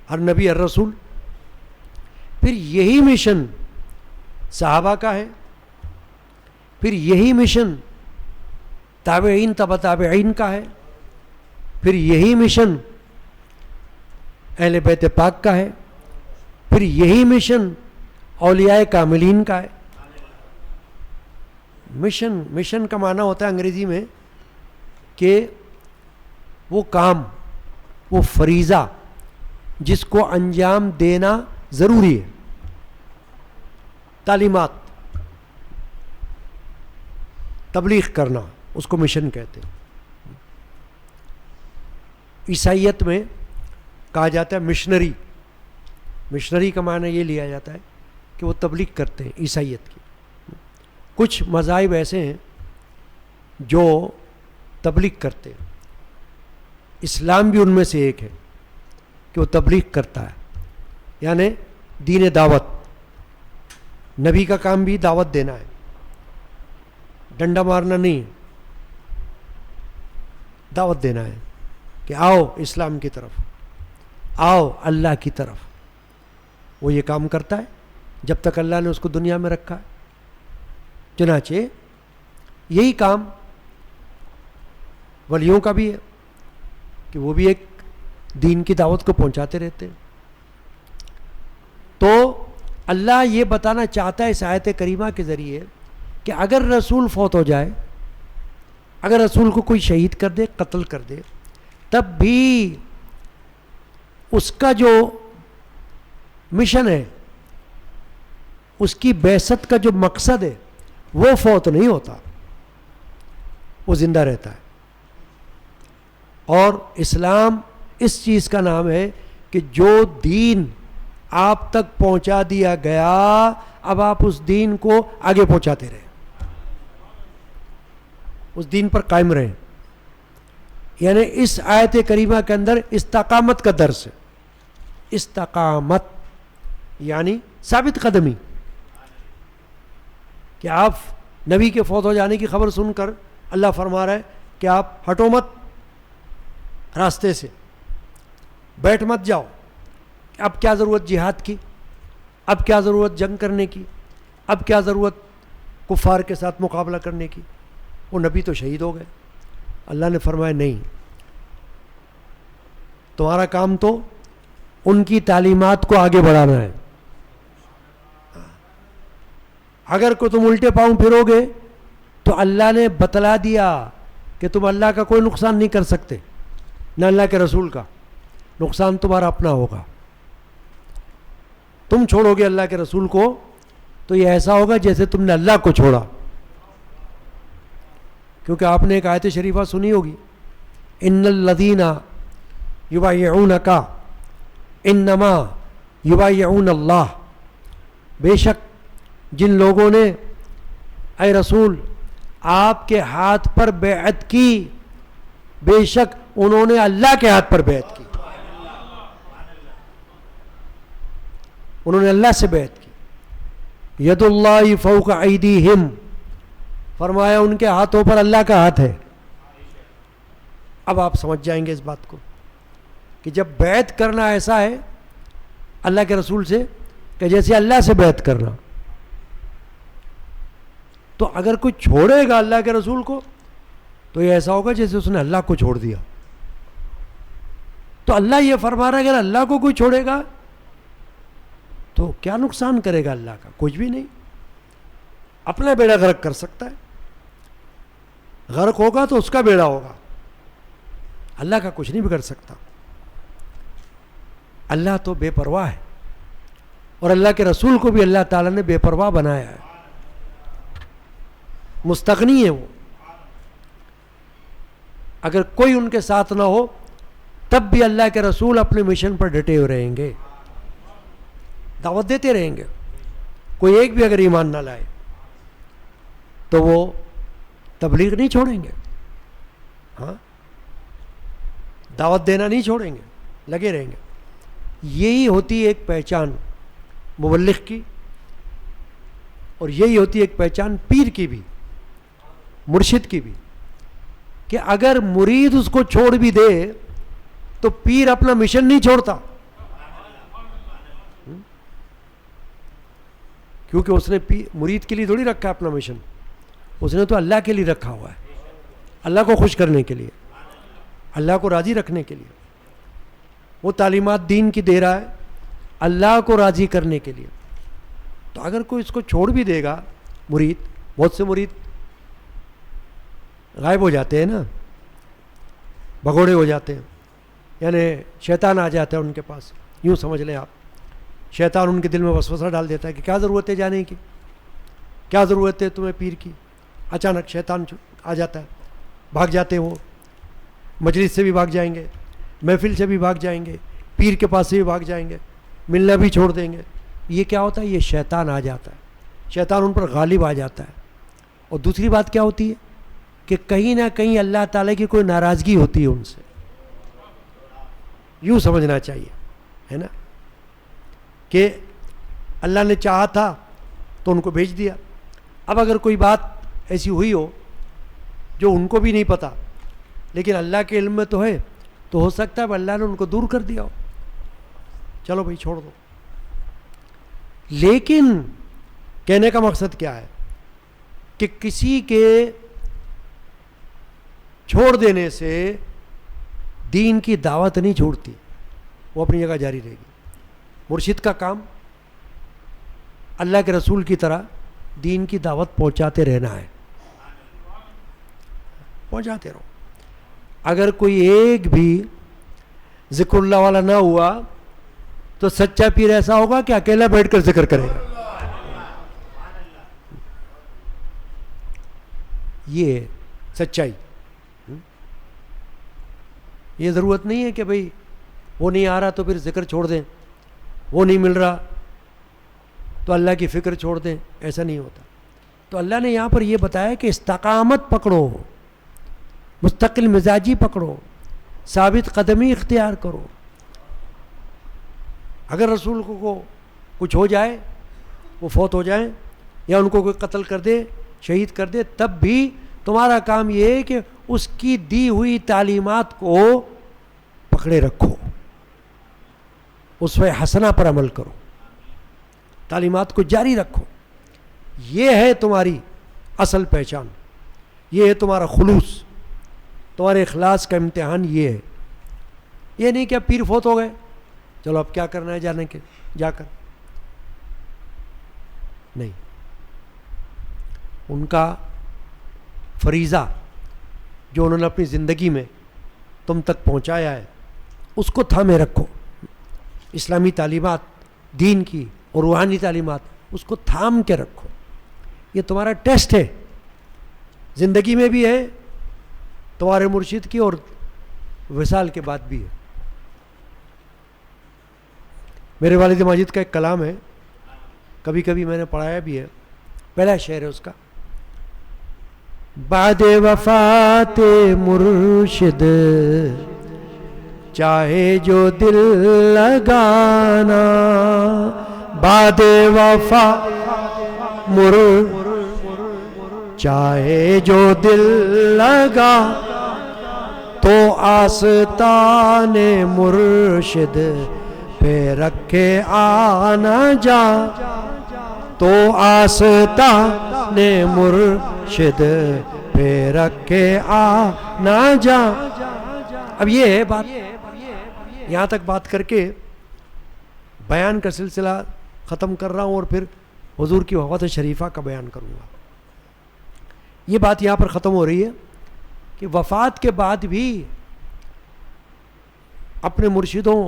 ہر نبی ہر رسول. پھر یہی مشن صحابہ کا ہے, پھر یہی مشن تابعین تبع تابعین کا ہے, پھر یہی مشن اہل بیت پاک کا ہے, پھر یہی مشن اولیاء کاملین کا ہے. مشن کا معنی ہوتا ہے انگریزی میں کہ وہ کام، وہ فریضہ جس کو انجام دینا ضروری ہے. تعلیمات، تبلیغ کرنا، اس کو مشن کہتے ہیں. عیسائیت میں کہا جاتا ہے مشنری. مشنری کا معنی یہ لیا جاتا ہے کہ وہ تبلیغ کرتے ہیں عیسائیت کی. کچھ مذاہب ایسے ہیں جو تبلیغ کرتے ہیں. اسلام بھی ان میں سے ایک ہے کہ وہ تبلیغ کرتا ہے، یعنی دین دعوت. نبی کا کام بھی دعوت دینا ہے، ڈنڈا مارنا نہیں، دعوت دینا ہے کہ آؤ اسلام کی طرف، آؤ اللہ کی طرف. وہ یہ کام کرتا ہے جب تک اللہ نے اس کو دنیا میں رکھا ہے. چنانچہ یہی کام ولیوں کا بھی ہے کہ وہ بھی ایک دین کی دعوت کو پہنچاتے رہتے ہیں. تو اللہ یہ بتانا چاہتا ہے اس آیت کریمہ کے ذریعے کہ اگر رسول فوت ہو جائے، اگر رسول کو کوئی شہید کر دے، قتل کر دے، تب بھی اس کا جو مشن ہے، اس کی بعثت کا جو مقصد ہے، وہ فوت نہیں ہوتا، وہ زندہ رہتا ہے. اور اسلام اس چیز کا نام ہے کہ جو دین آپ تک پہنچا دیا گیا، اب آپ اس دین کو آگے پہنچاتے رہیں، اس دین پر قائم رہیں. یعنی اس آیت کریمہ کے اندر استقامت کا درس ہے. استقامت یعنی ثابت قدمی، کہ آپ نبی کے فوت ہو جانے کی خبر سن کر اللہ فرما رہا ہے کہ آپ ہٹو مت راستے سے، بیٹھ مت جاؤ. اب کیا ضرورت جہاد کی، اب کیا ضرورت جنگ کرنے کی، اب کیا ضرورت کفار کے ساتھ مقابلہ کرنے کی. وہ نبی تو شہید ہو گئے. اللہ نے فرمایا نہیں، تمہارا کام تو ان کی تعلیمات کو آگے بڑھانا ہے. اگر کو تم الٹے پاؤں پھرو گے تو اللہ نے بتلا دیا کہ تم اللہ کا کوئی نقصان نہیں کر سکتے، نہ اللہ کے رسول کا. نقصان تمہارا اپنا ہوگا. تم چھوڑو گے اللہ کے رسول کو تو یہ ایسا ہوگا جیسے تم نے اللہ کو چھوڑا. کیونکہ آپ نے ایک آیت شریفہ سنی ہوگی، ان الذین یبایعونک انما یبایعون اللہ. بے شک جن لوگوں نے اے رسول آپ کے ہاتھ پر بیعت کی، بے شک انہوں نے اللہ کے ہاتھ پر بیعت کی، انہوں نے اللہ سے بیعت کی. ید اللہ فوق ایدیہم، فرمایا ان کے ہاتھوں پر اللہ کا ہاتھ ہے. اب آپ سمجھ جائیں گے اس بات کو کہ جب بیعت کرنا ایسا ہے اللہ کے رسول سے کہ جیسے اللہ سے بیعت کرنا، تو اگر کوئی چھوڑے گا اللہ کے رسول کو تو یہ ایسا ہوگا جیسے اس نے اللہ کو چھوڑ دیا. تو اللہ یہ فرما رہا ہے اگر اللہ کو کوئی چھوڑے گا تو کیا نقصان کرے گا اللہ کا؟ کچھ بھی نہیں. اپنا بیڑا غرق کر سکتا ہے، غرق ہوگا تو اس کا بیڑا ہوگا، اللہ کا کچھ نہیں بگڑ سکتا. اللہ تو بے پرواہ ہے، اور اللہ کے رسول کو بھی اللہ تعالیٰ نے بے پرواہ بنایا ہے. مستغنی ہے وہ. اگر کوئی ان کے ساتھ نہ ہو تب بھی اللہ کے رسول اپنے مشن پر ڈٹے ہوئے رہیں گے، دعوت دیتے رہیں گے. کوئی ایک بھی اگر ایمان نہ لائے تو وہ تبلیغ نہیں چھوڑیں گے، ہاں، دعوت دینا نہیں چھوڑیں گے، لگے رہیں گے. یہی ہوتی ہے ایک پہچان مبلغ کی، اور یہی ہوتی ہے ایک پہچان پیر کی بھی، مرشد کی بھی، کہ اگر مرید اس کو چھوڑ بھی دے تو پیر اپنا مشن نہیں چھوڑتا، کیونکہ اس نے مرید کے لیے تھوڑی رکھا اپنا مشن، اس نے تو اللہ کے لیے رکھا ہوا ہے، اللہ کو خوش کرنے کے لیے، اللہ کو راضی رکھنے کے لیے. وہ تعلیمات دین کی دے رہا ہے اللہ کو راضی کرنے کے لیے. تو اگر کوئی اس کو چھوڑ بھی دے گا، مرید، بہت سے مرید غائب ہو جاتے ہیں نا, بھگوڑے ہو جاتے ہیں, یعنی شیطان آ جاتا ہے ان کے پاس. یوں سمجھ لیں آپ, شیطان ان کے دل میں وسوسہ ڈال دیتا ہے کہ کیا ضرورت ہے جانے کی, کیا ضرورت ہے تمہیں پیر کی. اچانک شیطان آ جاتا ہے, بھاگ جاتے ہیں وہ, مجلس سے بھی بھاگ جائیں گے, محفل سے بھی بھاگ جائیں گے, پیر کے پاس سے بھی بھاگ جائیں گے, ملنا بھی چھوڑ دیں گے. یہ کیا ہوتا ہے؟ یہ شیطان آ جاتا ہے, شیطان ان پر غالب آ جاتا ہے. اور دوسری بات کیا ہوتی ہے کہ کہیں نہ کہیں اللہ تعالیٰ کی کوئی ناراضگی ہوتی ہے ان سے, یوں سمجھنا چاہیے, ہے نا, کہ اللہ نے چاہا تھا تو ان کو بھیج دیا. اب اگر کوئی بات ایسی ہوئی ہو جو ان کو بھی نہیں پتا لیکن اللہ کے علم میں تو ہے, تو ہو سکتا ہے اللہ نے ان کو دور کر دیا ہو, چلو بھائی چھوڑ دو. لیکن کہنے کا مقصد کیا ہے کہ کسی کے چھوڑ دینے سے دین کی دعوت نہیں چھوڑتی, وہ اپنی جگہ جاری رہے گی. مرشد کا کام اللہ کے رسول کی طرح دین کی دعوت پہنچاتے رہنا ہے, پہنچاتے رہو. اگر کوئی ایک بھی ذکر اللہ والا نہ ہوا تو سچا پیر ایسا ہوگا کہ اکیلا بیٹھ کر ذکر کرے گا. یہ سچائی. یہ ضرورت نہیں ہے کہ بھئی وہ نہیں آ رہا تو پھر ذکر چھوڑ دیں, وہ نہیں مل رہا تو اللہ کی فکر چھوڑ دیں, ایسا نہیں ہوتا. تو اللہ نے یہاں پر یہ بتایا کہ استقامت پکڑو, مستقل مزاجی پکڑو, ثابت قدمی اختیار کرو. اگر رسول کو کچھ ہو جائے, وہ فوت ہو جائیں یا ان کو کوئی قتل کر دے, شہید کر دے, تب بھی تمہارا کام یہ ہے کہ اس کی دی ہوئی تعلیمات کو پکڑے رکھو, اسوہ حسنہ پر عمل کرو, تعلیمات کو جاری رکھو. یہ ہے تمہاری اصل پہچان, یہ ہے تمہارا خلوص, تمہارے اخلاص کا امتحان یہ ہے. یہ نہیں کہ اب پیر فوت ہو گئے, چلو اب کیا کرنا ہے جانے کے جا کر, نہیں. ان کا فریضہ جو انہوں نے اپنی زندگی میں تم تک پہنچایا ہے اس کو تھامے رکھو. اسلامی تعلیمات, دین کی اور روحانی تعلیمات, اس کو تھام کے رکھو. یہ تمہارا ٹیسٹ ہے, زندگی میں بھی ہے, تمہارے مرشد کی اور وصال کے بعد بھی ہے. میرے والد ماجد کا ایک کلام ہے, کبھی کبھی میں نے پڑھایا بھی ہے, پہلا شعر ہے اس کا. بعد وفات مرشد چاہے جو دل لگانا, بعد وفا چاہے جو دل لگا, تو آستان مرشد پہ رکھے آنا جا, تو آستان مرشد پہ رکھے آنا جا. اب یہ ہے بات, یہاں تک بات کر کے بیان کا سلسلہ ختم کر رہا ہوں, اور پھر حضور کی وفات شریفہ کا بیان کروں گا. یہ بات یہاں پر ختم ہو رہی ہے کہ وفات کے بعد بھی اپنے مرشدوں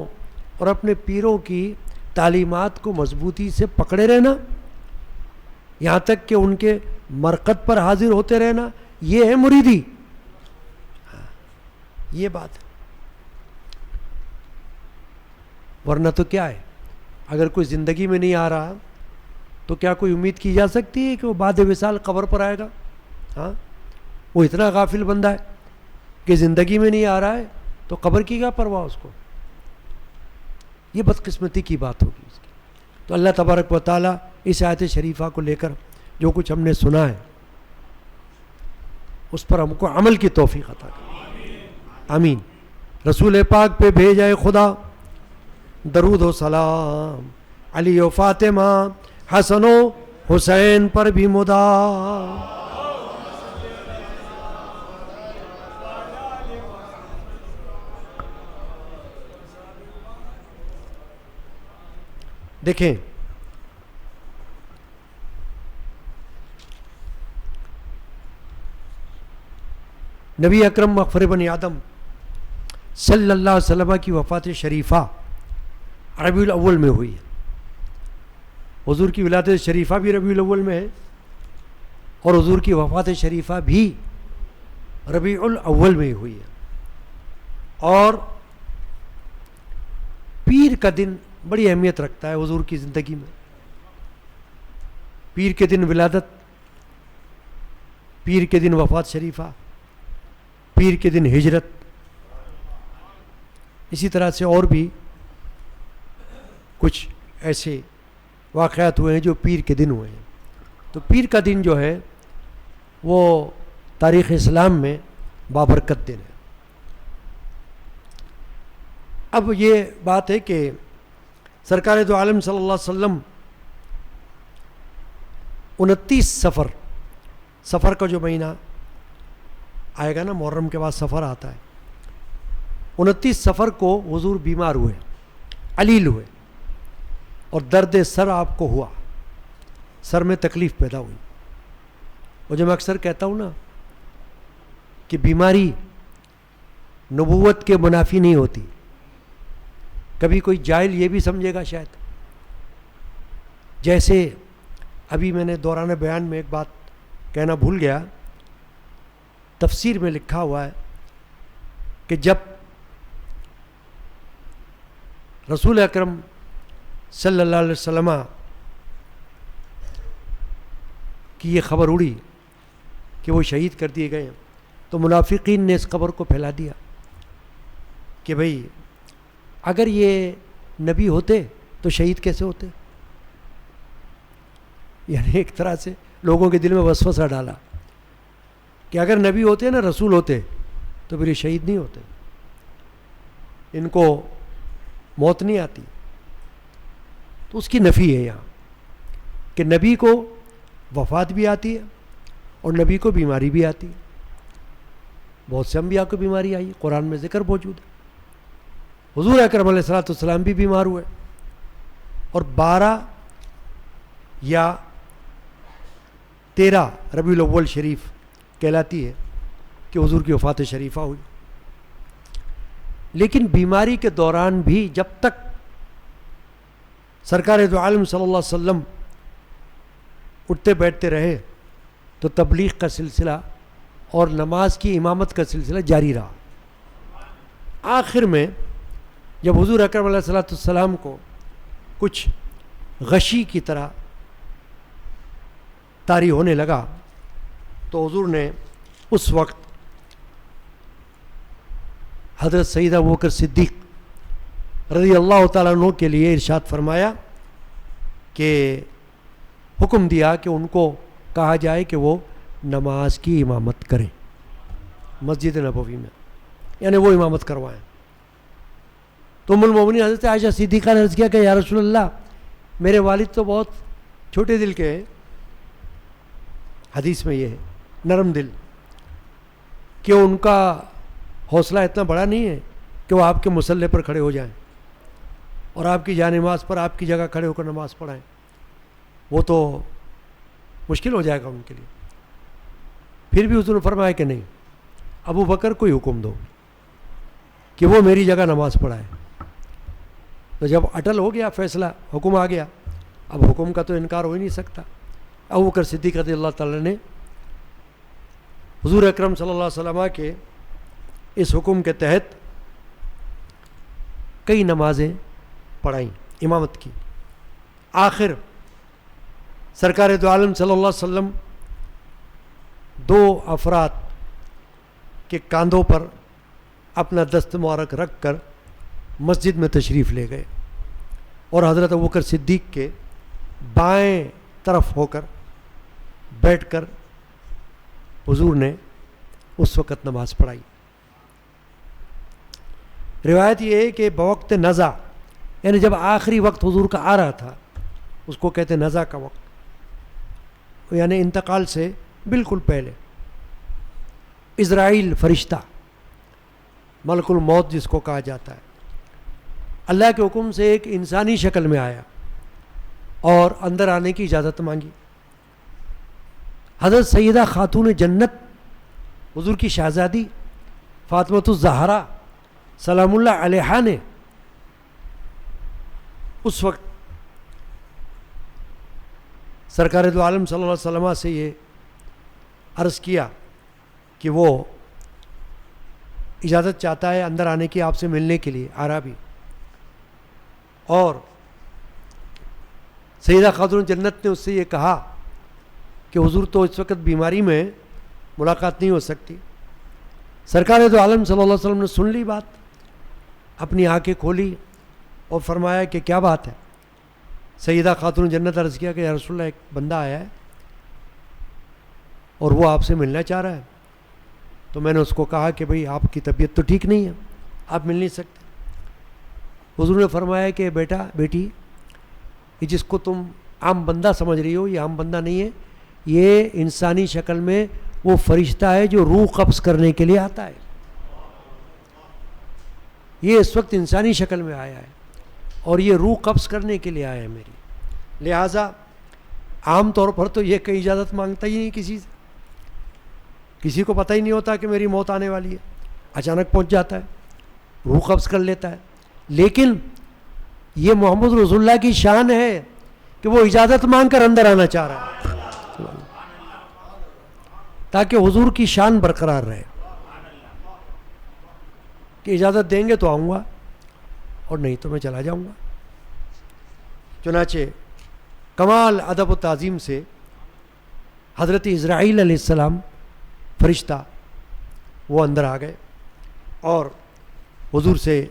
اور اپنے پیروں کی تعلیمات کو مضبوطی سے پکڑے رہنا, یہاں تک کہ ان کے مرقد پر حاضر ہوتے رہنا, یہ ہے مریدی. یہ بات ہے. ورنہ تو کیا ہے, اگر کوئی زندگی میں نہیں آ رہا تو کیا کوئی امید کی جا سکتی ہے کہ وہ بعد وصال قبر پر آئے گا؟ ہاں, وہ اتنا غافل بندہ ہے کہ زندگی میں نہیں آ رہا ہے تو قبر کی کیا پرواہ اس کو. یہ بدقسمتی کی بات ہوگی اس کی. تو اللہ تبارک و تعالیٰ اس آیت شریفہ کو لے کر جو کچھ ہم نے سنا ہے اس پر ہم کو عمل کی توفیق عطا کرے, آمین. رسول پاک پہ بھیجائے خدا درود و سلام, علی و فاطمہ حسن و حسین پر بھی مدام. دیکھیں, نبی اکرم مغفر بن آدم صلی اللہ علیہ وسلم کی وفات شریفہ ربیع الاول میں ہوئی ہے. حضور کی ولادت شریفہ بھی ربیع الاول میں ہے اور حضور کی وفات شریفہ بھی ربیع الاول میں ہوئی ہے. اور پیر کا دن بڑی اہمیت رکھتا ہے حضور کی زندگی میں. پیر کے دن ولادت، پیر کے دن وفات شریفہ، پیر کے دن ہجرت، اسی طرح سے اور بھی کچھ ایسے واقعات ہوئے ہیں جو پیر کے دن ہوئے ہیں. تو پیر کا دن جو ہے وہ تاریخ اسلام میں بابرکت دن ہے. اب یہ بات ہے کہ سرکار دو عالم صلی اللہ علیہ وسلم 29 سفر کا جو مہینہ آئے گا نا، محرم کے بعد سفر آتا ہے، 29 سفر کو حضور بیمار ہوئے، علیل ہوئے اور درد سر آپ کو ہوا، سر میں تکلیف پیدا ہوئی. اور جو میں اکثر کہتا ہوں نا کہ بیماری نبوت کے منافی نہیں ہوتی. کبھی کوئی جاہل یہ بھی سمجھے گا شاید، جیسے ابھی میں نے دوران بیان میں ایک بات کہنا بھول گیا، تفسیر میں لکھا ہوا ہے کہ جب رسول اکرم صلی اللہ علیہ وسلم کی یہ خبر اڑی کہ وہ شہید کر دیے گئے تو منافقین نے اس خبر کو پھیلا دیا کہ بھئی اگر یہ نبی ہوتے تو شہید کیسے ہوتے. یعنی ایک طرح سے لوگوں کے دل میں وسوسہ ڈالا کہ اگر نبی ہوتے نا، رسول ہوتے تو پھر یہ شہید نہیں ہوتے، ان کو موت نہیں آتی. تو اس کی نفی ہے یہاں کہ نبی کو وفات بھی آتی ہے اور نبی کو بیماری بھی آتی ہے. بہت سے انبیاء کو بیماری آئی، قرآن میں ذکر موجود ہے. حضور اکرم علیہ الصلوۃ والسلام بھی بیمار ہوئے اور 12 یا 13 ربیع الاول شریف کہلاتی ہے کہ حضور کی وفات شریفہ ہوئی. لیکن بیماری کے دوران بھی جب تک سرکار دو عالم صلی اللہ علیہ وسلم اٹھتے بیٹھتے رہے تو تبلیغ کا سلسلہ اور نماز کی امامت کا سلسلہ جاری رہا. آخر میں جب حضور اکرم علیہ الصلوۃ والسلام کو کچھ غشی کی طرح طاری ہونے لگا تو حضور نے اس وقت حضرت سیدہ ابوبکر صدیق رضی اللہ تعالیٰ عنہ کے لیے ارشاد فرمایا کہ حکم دیا کہ ان کو کہا جائے کہ وہ نماز کی امامت کریں مسجد نبوی میں، یعنی وہ امامت کروائیں. تو ام المومنین حضرت عائشہ صدیقہ نے عرض کیا کہ یا رسول اللہ، میرے والد تو بہت چھوٹے دل کے ہیں، حدیث میں یہ ہے نرم دل، کہ ان کا حوصلہ اتنا بڑا نہیں ہے کہ وہ آپ کے مصلی پر کھڑے ہو جائیں اور آپ کی جا نماز پر آپ کی جگہ کھڑے ہو کر نماز پڑھائیں. وہ تو مشکل ہو جائے گا ان کے لیے. پھر بھی حضور نے فرمایا کہ نہیں، ابو بکر کو ہی حکم دو کہ وہ میری جگہ نماز پڑھائے. تو جب اٹل ہو گیا فیصلہ، حکم آ گیا، اب حکم کا تو انکار ہو ہی نہیں سکتا. ابو بکر صدیق رضی اللہ تعالیٰ نے حضور اکرم صلی اللہ علیہ وسلم کے اس حکم کے تحت کئی نمازیں پڑھائیں، امامت کی. آخر سرکار دو عالم صلی اللہ علیہ وسلم 2 افراد کے کاندھوں پر اپنا دست مبارک رکھ کر مسجد میں تشریف لے گئے اور حضرت ابوبکر صدیق کے بائیں طرف ہو کر بیٹھ کر حضور نے اس وقت نماز پڑھائی. روایت یہ ہے کہ بوقت نزع، یعنی جب آخری وقت حضور کا آ رہا تھا، اس کو کہتے ہیں نزع کا وقت، یعنی انتقال سے بالکل پہلے، اسرائیل فرشتہ ملک الموت جس کو کہا جاتا ہے، اللہ کے حکم سے ایک انسانی شکل میں آیا اور اندر آنے کی اجازت مانگی. حضرت سیدہ خاتون جنت حضور کی شہزادی فاطمۃ الزہرا سلام اللہ علیہا نے اس وقت سرکار دو عالم صلی اللہ علیہ وسلم سے یہ عرض کیا کہ وہ اجازت چاہتا ہے اندر آنے کی، آپ سے ملنے کے لیے، عربی. اور سیدہ خاتون جنت نے اس سے یہ کہا کہ حضور تو اس وقت بیماری میں ملاقات نہیں ہو سکتی. سرکار دو عالم صلی اللہ علیہ وسلم نے سن لی بات، اپنی آنکھیں کھولی اور فرمایا کہ کیا بات ہے. سیدہ خاتون جنت عرض کیا کہ یا رسول اللہ، ایک بندہ آیا ہے اور وہ آپ سے ملنا چاہ رہا ہے. تو میں نے اس کو کہا کہ بھئی آپ کی طبیعت تو ٹھیک نہیں ہے، آپ مل نہیں سکتے. حضور نے فرمایا کہ بیٹا بیٹی، یہ جس کو تم عام بندہ سمجھ رہی ہو یہ عام بندہ نہیں ہے، یہ انسانی شکل میں وہ فرشتہ ہے جو روح قبض کرنے کے لیے آتا ہے. یہ اس وقت انسانی شکل میں آیا ہے اور یہ روح قبض کرنے کے لیے آیا ہے میری. لہٰذا عام طور پر تو یہ کہیں اجازت مانگتا ہی نہیں کسی سے، کسی کو پتہ ہی نہیں ہوتا کہ میری موت آنے والی ہے، اچانک پہنچ جاتا ہے، روح قبض کر لیتا ہے. لیکن یہ محمد رسول اللہ کی شان ہے کہ وہ اجازت مانگ کر اندر آنا چاہ رہا ہے تاکہ حضور کی شان برقرار رہے کہ اجازت دیں گے تو آؤں گا اور نہیں تو میں چلا جاؤں گا. چنانچہ کمال ادب و تعظیم سے حضرت اسرائیل علیہ السلام فرشتہ وہ اندر آ گئے اور حضور سے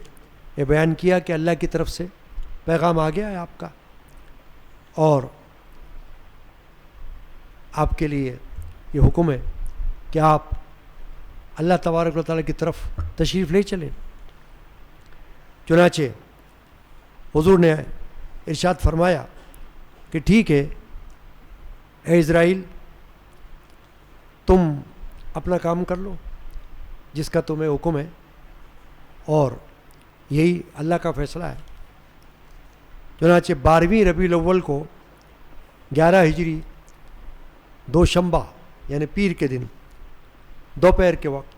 یہ بیان کیا کہ اللہ کی طرف سے پیغام آ گیا ہے آپ کا، اور آپ کے لیے یہ حکم ہے کہ آپ اللہ تبارک و تعالیٰ کی طرف تشریف لے چلیں. چنانچہ حضور نے ارشاد فرمایا کہ ٹھیک ہے اے اسرائیل، تم اپنا کام کر لو جس کا تمہیں حکم ہے، اور یہی اللہ کا فیصلہ ہے. چنانچہ 12ویں ربیع الاول کو 11 ہجری دوشنبہ یعنی پیر کے دن دوپہر کے وقت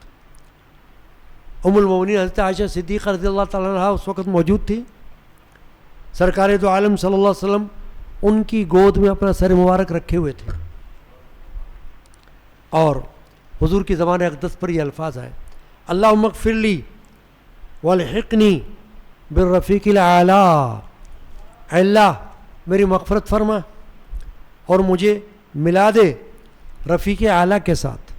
ام المومنین حضرت عائشہ صدیقہ رضی اللہ تعالیٰ عنہا اس وقت موجود تھی. سرکار دو عالم صلی اللہ علیہ وسلم ان کی گود میں اپنا سر مبارک رکھے ہوئے تھے اور حضور کی زبان اقدس پر یہ الفاظ آئے، اللہم اغفر لی والحقنی بالرفیق الاعلیٰ، اے اللہ میری مغفرت فرما اور مجھے ملا دے رفیق اعلیٰ کے ساتھ،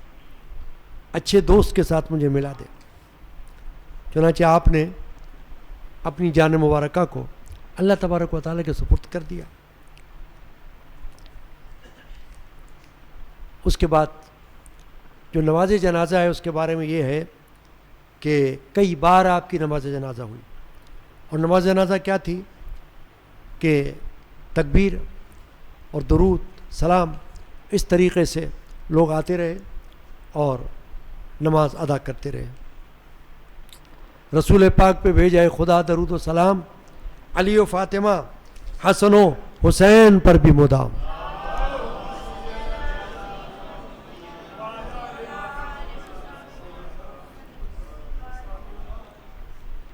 اچھے دوست کے ساتھ مجھے ملا دے. چنانچہ آپ نے اپنی جان مبارکہ کو اللہ تبارک و تعالیٰ کے سپرد کر دیا. اس کے بعد جو نماز جنازہ ہے اس کے بارے میں یہ ہے کہ کئی بار آپ کی نماز جنازہ ہوئی، اور نماز جنازہ کیا تھی کہ تکبیر اور درود سلام اس طریقے سے لوگ آتے رہے اور نماز ادا کرتے رہے. رسول پاک پہ بھیجا ہے خدا درود و سلام، علی و فاطمہ حسن و حسین پر بھی مدام.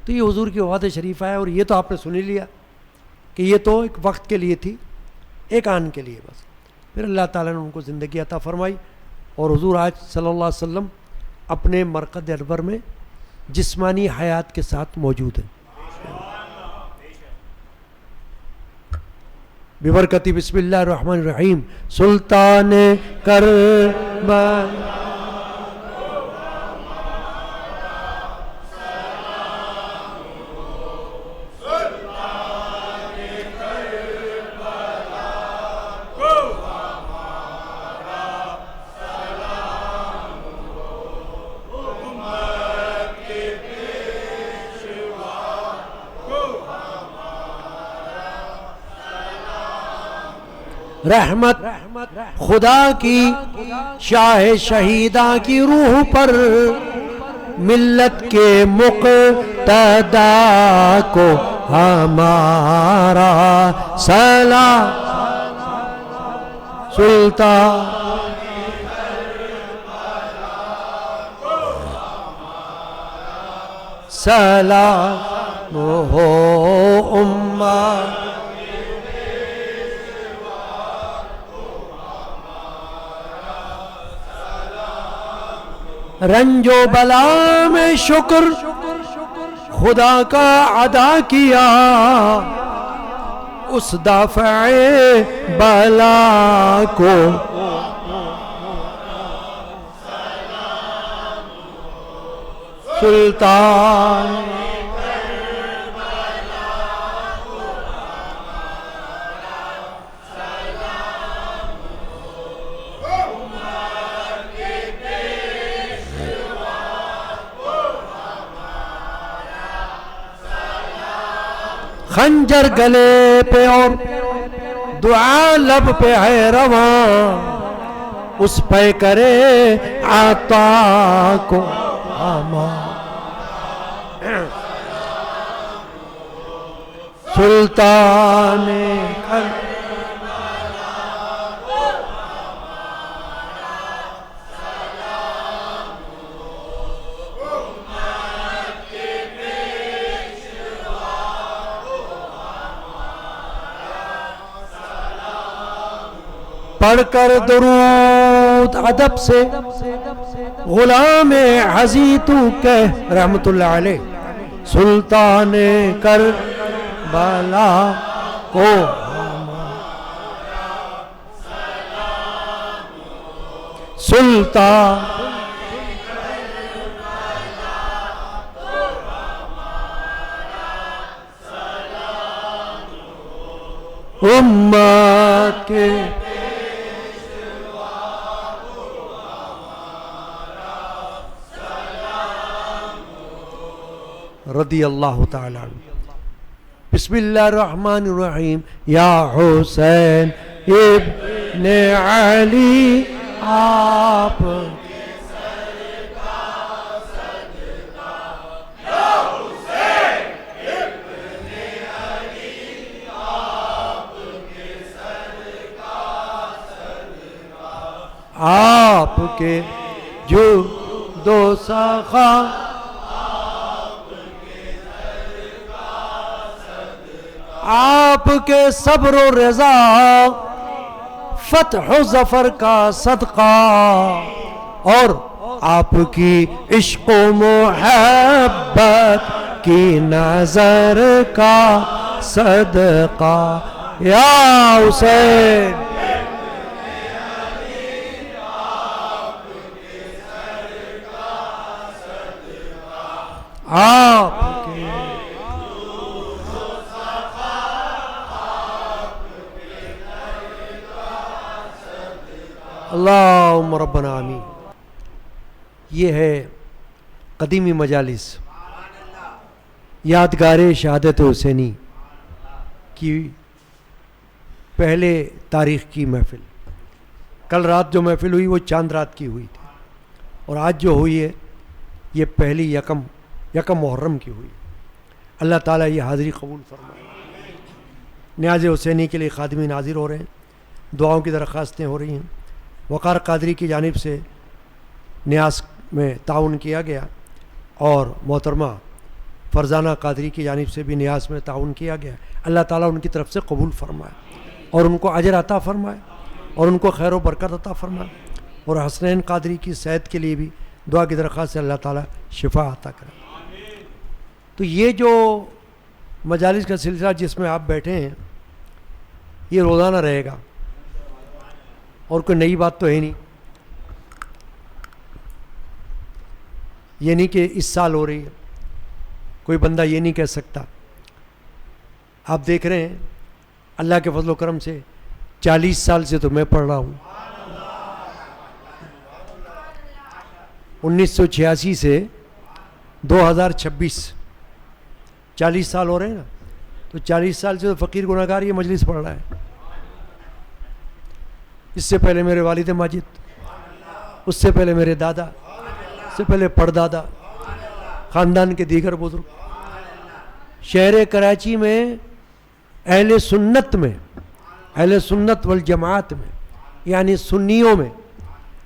تو یہ حضور کی وفات شریفہ ہے، اور یہ تو آپ نے سن ہی لیا کہ یہ تو ایک وقت کے لیے تھی، ایک آن کے لیے بس. پھر اللہ تعالیٰ نے ان کو زندگی عطا فرمائی اور حضور آج صلی اللہ علیہ وسلم اپنے مرقد انور میں جسمانی حیات کے ساتھ موجود ہیں. ببرکتی بسم اللہ الرحمن الرحیم. سلطان کربلا رحمت خدا کی شاہ شہیدہ کی روح پر، ملت کے مقتدا کو ہمارا سلام. سلطان سلام ہو امت رنج و بلا میں شکر خدا کا ادا کیا اس دافع بلا کو سلطان خنجر گلے پہ اور دعا لب پہ ہے رواں اس پہ کرے عطا کو سلطان پڑھ کر درود ادب سے غلام حزی تو کہہ رحمت اللہ علیہ سلطان کربلا کو سلطان امت کے رضی اللہ تعالی عنہ. بسم اللہ الرحمن الرحیم. یا حسین ابن علی آپ آپ کے جو دو سخا آپ کے صبر و رضا فتح و ظفر کا صدقہ اور آپ کی عشق و محبت کی نظر کا صدقہ. یا حسین آپ کے اللہم ربنا آمین. یہ ہے قدیمی مجالس یادگار شہادت حسینی کی پہلے تاریخ کی محفل. کل رات جو محفل ہوئی وہ چاند رات کی ہوئی تھی اور آج جو ہوئی ہے یہ پہلی یکم محرم کی ہوئی. اللہ تعالیٰ یہ حاضری قبول فرمائے. نیاز حسینی کے لیے خادمین حاضر ہو رہے ہیں, دعاؤں کی درخواستیں ہو رہی ہیں. وقار قادری کی جانب سے نیاز میں تعاون کیا گیا اور محترمہ فرزانہ قادری کی جانب سے بھی نیاز میں تعاون کیا گیا. اللہ تعالیٰ ان کی طرف سے قبول فرمائے اور ان کو اجر عطا فرمائے اور ان کو خیر و برکت عطا فرمائے. اور حسنین قادری کی صحت کے لیے بھی دعا کی درخواست سے اللہ تعالیٰ شفا عطا کرے. تو یہ جو مجالس کا سلسلہ جس میں آپ بیٹھے ہیں یہ روزانہ رہے گا اور کوئی نئی بات تو ہے نہیں. یہ نہیں کہ اس سال ہو رہی ہے, کوئی بندہ یہ نہیں کہہ سکتا. آپ دیکھ رہے ہیں اللہ کے فضل و کرم سے 40 سال سے تو میں پڑھ رہا ہوں. 1986 سے 2026 40 سال ہو رہے ہیں نا. تو 40 سال سے تو فقیر گناہگار یہ مجلس پڑھ رہا ہے. اس سے پہلے میرے والد ماجد, اس سے پہلے میرے دادا, اس سے پہلے پردادا, خاندان کے دیگر بزرگ. شہر کراچی میں اہل سنت والجماعت میں یعنی سنیوں میں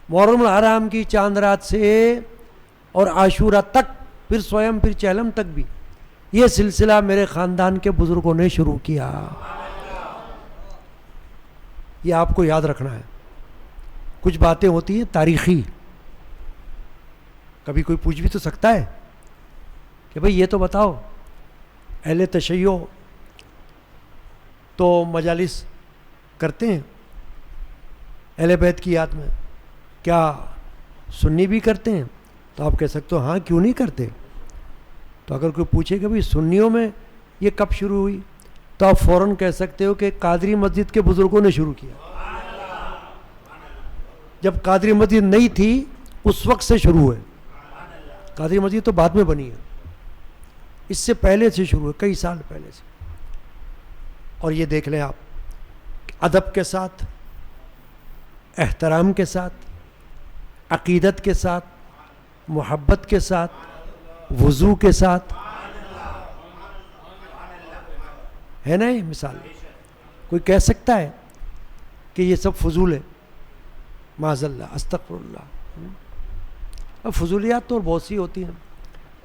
محرم الحرام کی چاند رات سے اور عاشورہ تک پھر سویم، پھر چہلم تک بھی یہ سلسلہ میرے خاندان کے بزرگوں نے شروع کیا. یہ آپ کو یاد رکھنا ہے. کچھ باتیں ہوتی ہیں تاریخی، کبھی کوئی پوچھ بھی تو سکتا ہے کہ بھئی یہ تو بتاؤ، اہل تشیع تو مجالس کرتے ہیں اہل بیت کی یاد میں، کیا سنی بھی کرتے ہیں؟ تو آپ کہہ سکتے ہو ہاں کیوں نہیں کرتے. تو اگر کوئی پوچھے کہ بھئی سنیوں میں یہ کب شروع ہوئی، تو آپ فوراً کہہ سکتے ہو کہ قادری مسجد کے بزرگوں نے شروع کیا. جب قادری مسجد نہیں تھی اس وقت سے شروع ہے. قادری مسجد تو بعد میں بنی ہے، اس سے پہلے سے شروع ہے، کئی سال پہلے سے. اور یہ دیکھ لیں آپ، ادب کے ساتھ، احترام کے ساتھ، عقیدت کے ساتھ، محبت کے ساتھ، وضو کے ساتھ، ہے نا یہ مثال. کوئی کہہ سکتا ہے کہ یہ سب فضول ہے؟ معاذ اللہ، استغفر اللہ. اب فضولیات تو بہت سی ہوتی ہیں.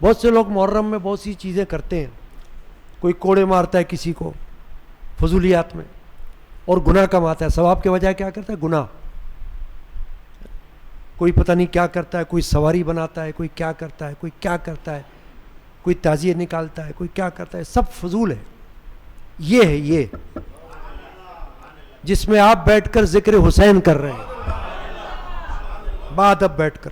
بہت سے لوگ محرم میں بہت سی چیزیں کرتے ہیں. کوئی کوڑے مارتا ہے کسی کو فضولیات میں اور گناہ کماتا ہے، ثواب کے بجائے کیا کرتا ہے؟ گناہ. کوئی پتہ نہیں کیا کرتا ہے، کوئی سواری بناتا ہے، کوئی کیا کرتا ہے، کوئی کیا کرتا ہے، کوئی تعزیہ نکالتا ہے، کوئی کیا کرتا ہے. سب فضول ہے. یہ ہے یہ جس میں آپ بیٹھ کر ذکر حسین کر رہے ہیں بعد اب بیٹھ کر.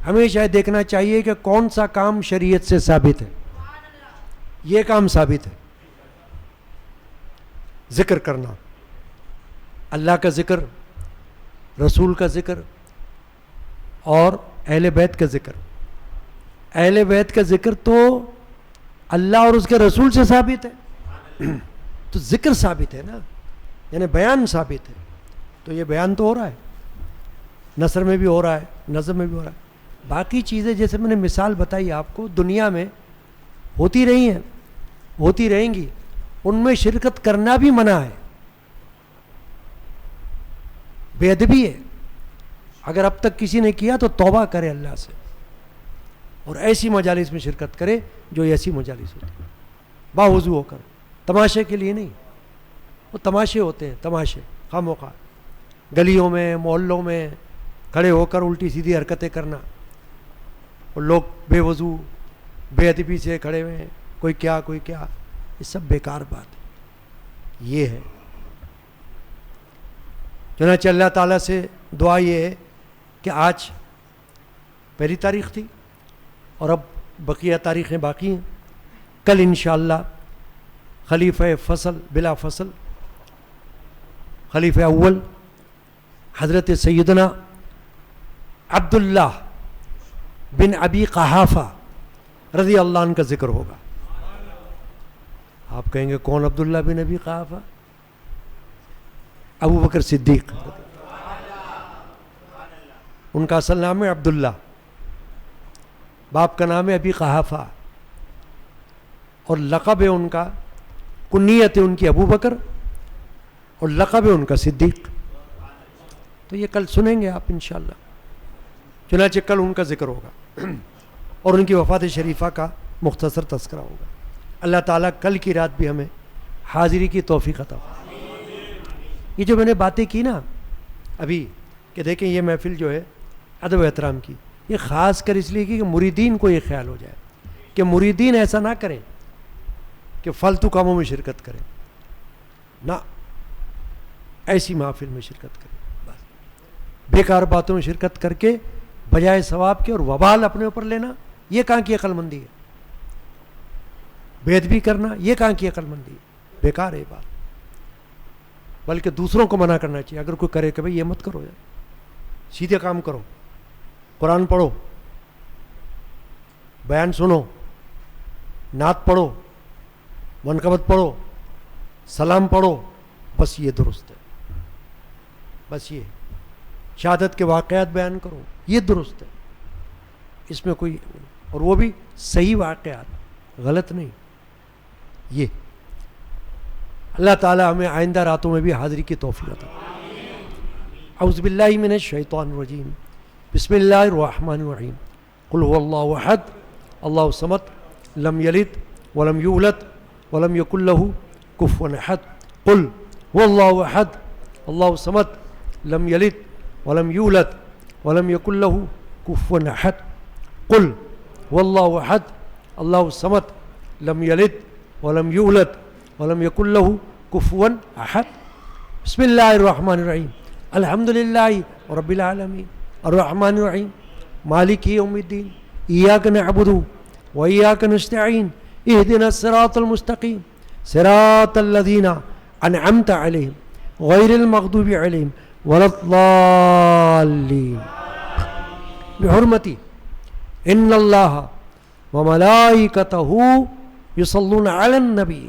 ہمیشہ یہ دیکھنا چاہیے کہ کون سا کام شریعت سے ثابت ہے. یہ کام ثابت ہے، ذکر کرنا، اللہ کا ذکر، رسول کا ذکر اور اہل بیت کا ذکر. اہل بیت کا ذکر تو اللہ اور اس کے رسول سے ثابت ہے، تو ذکر ثابت ہے نا، یعنی بیان ثابت ہے. تو یہ بیان تو ہو رہا ہے، نثر میں بھی ہو رہا ہے، نظم میں بھی ہو رہا ہے. باقی چیزیں جیسے میں نے مثال بتائی آپ کو، دنیا میں ہوتی رہی ہیں، ہوتی رہیں گی، ان میں شرکت کرنا بھی منع ہے، بے ادبی ہے. اگر اب تک کسی نے کیا تو توبہ کرے اللہ سے اور ایسی مجالس میں شرکت کرے جو ایسی مجالس ہوتی ہیں، باوضو ہو کر، تماشے کے لیے نہیں. وہ تماشے ہوتے ہیں، تماشے خواہ مخواہ گلیوں میں، محلوں میں کھڑے ہو کر الٹی سیدھی حرکتیں کرنا، اور لوگ بے وضو بے ادبی سے کھڑے ہوئے ہیں، کوئی کیا کوئی کیا. یہ سب بیکار بات ہے. یہ ہے چنانچہ اللہ تعالیٰ سے دعا یہ ہے کہ آج پہلی تاریخ تھی اور اب بقیہ تاریخیں باقی ہیں. کل انشاءاللہ خلیفہ فصل بلا فصل، خلیفہ اول حضرت سیدنا عبداللہ بن ابی قحافہ رضی اللہ عنہ کا ذکر ہوگا. آپ کہیں گے کون عبداللہ بن ابی قحافہ؟ ابو بکر صدیق. ان کا اصل نام ہے عبداللہ، باپ کا نام ہے ابی قحافہ، اور لقب ہے ان کا، کنیت ہے ان کی ابو بکر، اور لقب ہے ان کا صدیق. تو یہ کل سنیں گے آپ انشاءاللہ. چنانچہ کل ان کا ذکر ہوگا اور ان کی وفات شریفہ کا مختصر تذکرہ ہوگا. اللہ تعالیٰ کل کی رات بھی ہمیں حاضری کی توفیق عطا فرمائے. یہ جو میں نے باتیں کی نا ابھی کہ دیکھیں یہ محفل جو ہے ادب و احترام کی، یہ خاص کر اس لیے کہ مریدین کو یہ خیال ہو جائے کہ مریدین ایسا نہ کریں کہ فالتو کاموں میں شرکت کریں، نہ ایسی محفل میں شرکت کریں. بس بیکار باتوں میں شرکت کر کے بجائے ثواب کے اور وبال اپنے اوپر لینا، یہ کہاں کی عقل مندی ہے؟ بے ادبی کرنا، یہ کہاں کی عقل مندی ہے؟ بیکار ہے بات. بلکہ دوسروں کو منع کرنا چاہیے. اگر کوئی کرے کہ بھائی یہ مت کرو یار، سیدھے کام کرو، قرآن پڑھو، بیان سنو، نعت پڑھو، منقبت پڑھو، سلام پڑھو، بس یہ درست ہے. بس یہ شہادت کے واقعات بیان کرو، یہ درست ہے. اس میں کوئی، اور وہ بھی صحیح واقعات، غلط نہیں. یہ اللہ تعالی ہمیں آئندہ راتوں میں بھی حاضری کی توفیق عطا فرمائے. اعوذ باللہ من الشیطان الرجیم، بسم اللہ الرحمن الرحیم. قل هو اللہ احد اللہ الصمد لم یلد ولم یولد ولم یکن لہ کفوا احد قل هو اللہ احد اللہ الصمد لم یلد ولم یولد ولم یکن لہ کفوا احد قل هو اللہ احد اللہ الصمد لم یلد ولم یولد ولم یکن لہ کفوا احد. بسم اللہ الرحمن الرحیم الحمد للہ رب العالمین الرحمن الرحیم مالک یوم الدین ایاک نعبد و ایاک نستعین اہدنا الصراط المستقیم صراط الذین انعمت علیہم غیر المغضوب علیہم ولا الضالین. بحرمت ان اللہ وملائکتہ یصلون علی النبی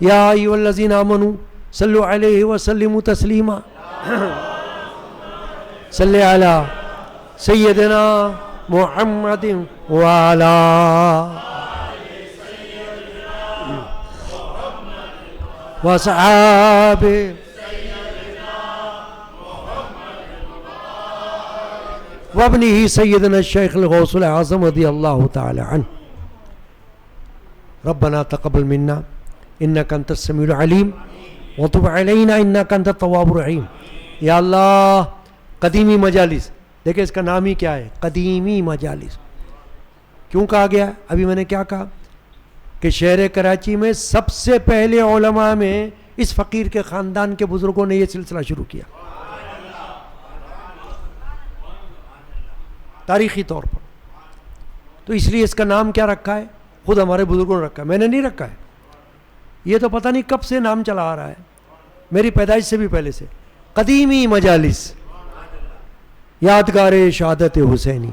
یا ایھا الذین آمنوا صلوا علیہ وسلموا تسلیما. صلی علی سیدنا محمد وعلی وصحابہ وابنہ سیدنا الشیخ الغوث العظم رضی اللہ تعالی عنہ. ربنا تقبل منا انک انت السمیع العلیم وتب علینا انک انت التواب الرحیم. یا اللہ قدیمی مجالس، دیکھیں اس کا نام ہی کیا ہے، قدیمی مجالس. کیوں کہا گیا؟ ابھی میں نے کیا کہا کہ شہر کراچی میں سب سے پہلے علماء میں اس فقیر کے خاندان کے بزرگوں نے یہ سلسلہ شروع کیا تاریخی طور پر. تو اس لیے اس کا نام کیا رکھا ہے؟ خود ہمارے بزرگوں نے رکھا ہے، میں نے نہیں رکھا ہے. یہ تو پتہ نہیں کب سے نام چلا آ رہا ہے، میری پیدائش سے بھی پہلے سے. قدیمی مجالس یادگار شہادت حسینی.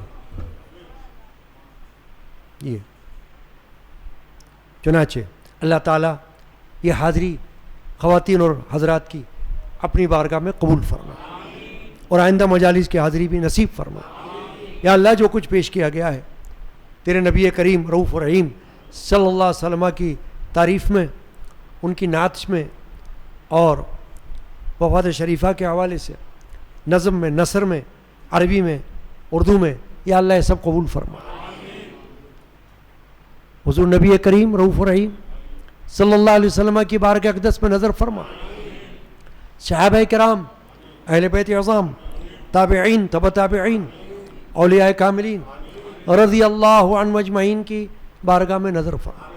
یہ چنانچہ اللہ تعالیٰ یہ حاضری خواتین اور حضرات کی اپنی بارگاہ میں قبول فرما اور آئندہ مجالس کی حاضری بھی نصیب فرما. یا اللہ جو کچھ پیش کیا گیا ہے تیرے نبی کریم رؤوف الرحیم صلی اللہ علیہ وسلم کی تعریف میں، ان کی نعت میں اور وفات شریفہ کے حوالے سے، نظم میں، نثر میں، عربی میں، اردو میں، یا اللہ یہ سب قبول فرما. حضور نبی کریم رؤوف الرحیم صلی اللہ علیہ وسلم کی بارگاہ اقدس میں نظر فرما. صحابہ کرام، اہل بیت اعظام، تابعین، تبع تابعین، اولیاء کاملین رضی اللہ عنہم اجمعین کی بارگاہ میں نظر فرما.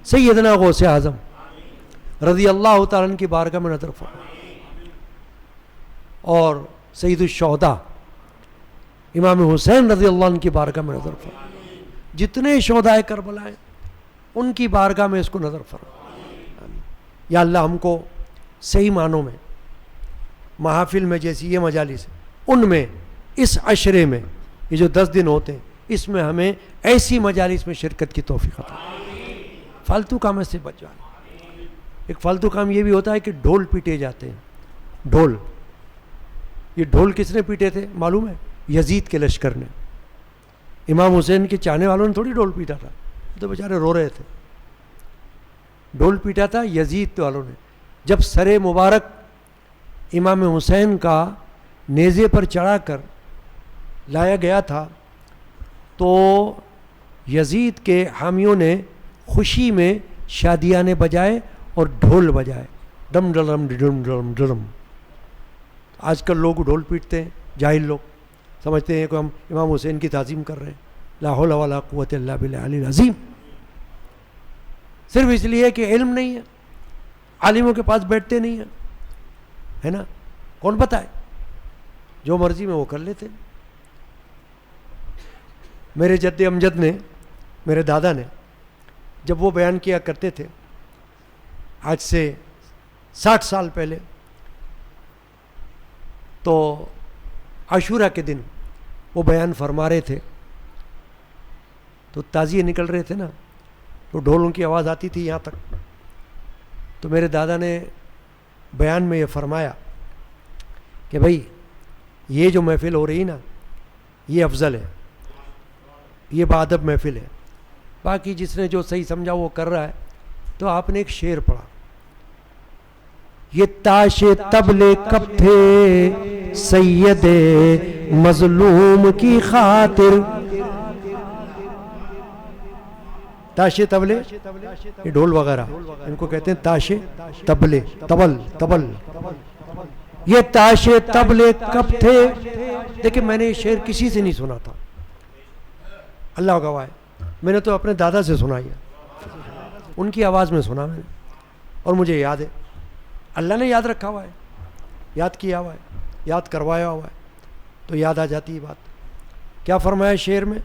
سیدنا غوث اعظم رضی اللہ تعالیٰ عنہ کی بارگاہ میں نظر فرما. اور سید الشہداء امام حسین رضی اللہ عنہ کی بارگاہ میں نظر فرما. جتنے شہدائے کربلا ہیں ان کی بارگاہ میں اس کو نظر فرما. یا اللہ ہم کو صحیح معنوں میں محافل میں جیسی یہ مجالس ان میں، اس عشرے میں، یہ جو 10 دن ہوتے ہیں اس میں ہمیں ایسی مجالس میں شرکت کی توفیق عطا. فالتو کام سے بچ جانا. ایک فالتو کام یہ بھی ہوتا ہے کہ ڈھول پیٹے جاتے ہیں. ڈھول، یہ ڈھول کس نے پیٹے تھے معلوم ہے؟ یزید کے لشکر نے. امام حسین کے چاہنے والوں نے تھوڑی ڈھول پیٹا تھا، تو بیچارے رو رہے تھے. ڈھول پیٹا تھا یزید والوں نے. جب سر مبارک امام حسین کا نیزے پر چڑھا کر لایا گیا تھا تو یزید کے حامیوں نے خوشی میں شادیانے بجائے اور ڈھول بجائے، ڈم ڈلم ڈم ڈلم ڈلم. آج کل لوگ ڈھول پیٹتے ہیں، جاہل لوگ سمجھتے ہیں کہ ہم امام حسین کی تعظیم کر رہے ہیں. لا حول ولا قوت الا باللہ العلی العظیم. صرف اس لیے کہ علم نہیں ہے، عالموں کے پاس بیٹھتے نہیں ہیں، ہے نا. کون بتائے؟ جو مرضی میں وہ کر لیتے. میرے جد امجد نے، میرے دادا نے، جب وہ بیان کیا کرتے تھے آج سے 60 سال پہلے، تو عاشورہ کے دن وہ بیان فرما رہے تھے تو تازیے نکل رہے تھے نا، تو ڈھولوں کی آواز آتی تھی یہاں تک. تو میرے دادا نے بیان میں یہ فرمایا کہ بھائی یہ جو محفل ہو رہی نا یہ افضل ہے، یہ بادب محفل ہے. باقی جس نے جو صحیح سمجھا وہ کر رہا ہے. تو آپ نے ایک شعر پڑھا، یہ تاش طبلے کب تھے سید مظلوم کی خاطر، تاشے تبلے یہ ڈھول وغیرہ ان کو کہتے ہیں تاشے تبلے تبل یہ تاشے تبلے کب تھے؟ دیکھیں میں نے یہ شعر کسی سے نہیں سنا تھا، اللہ گواہ ہے، میں نے تو اپنے دادا سے سنا ہے، ان کی آواز میں سنا میں نے، اور مجھے یاد ہے، اللہ نے یاد رکھا ہوا ہے، یاد کیا ہوا ہے، یاد کروایا ہوا ہے، تو یاد آ جاتی ہے بات۔ کیا فرمایا شعر میں؟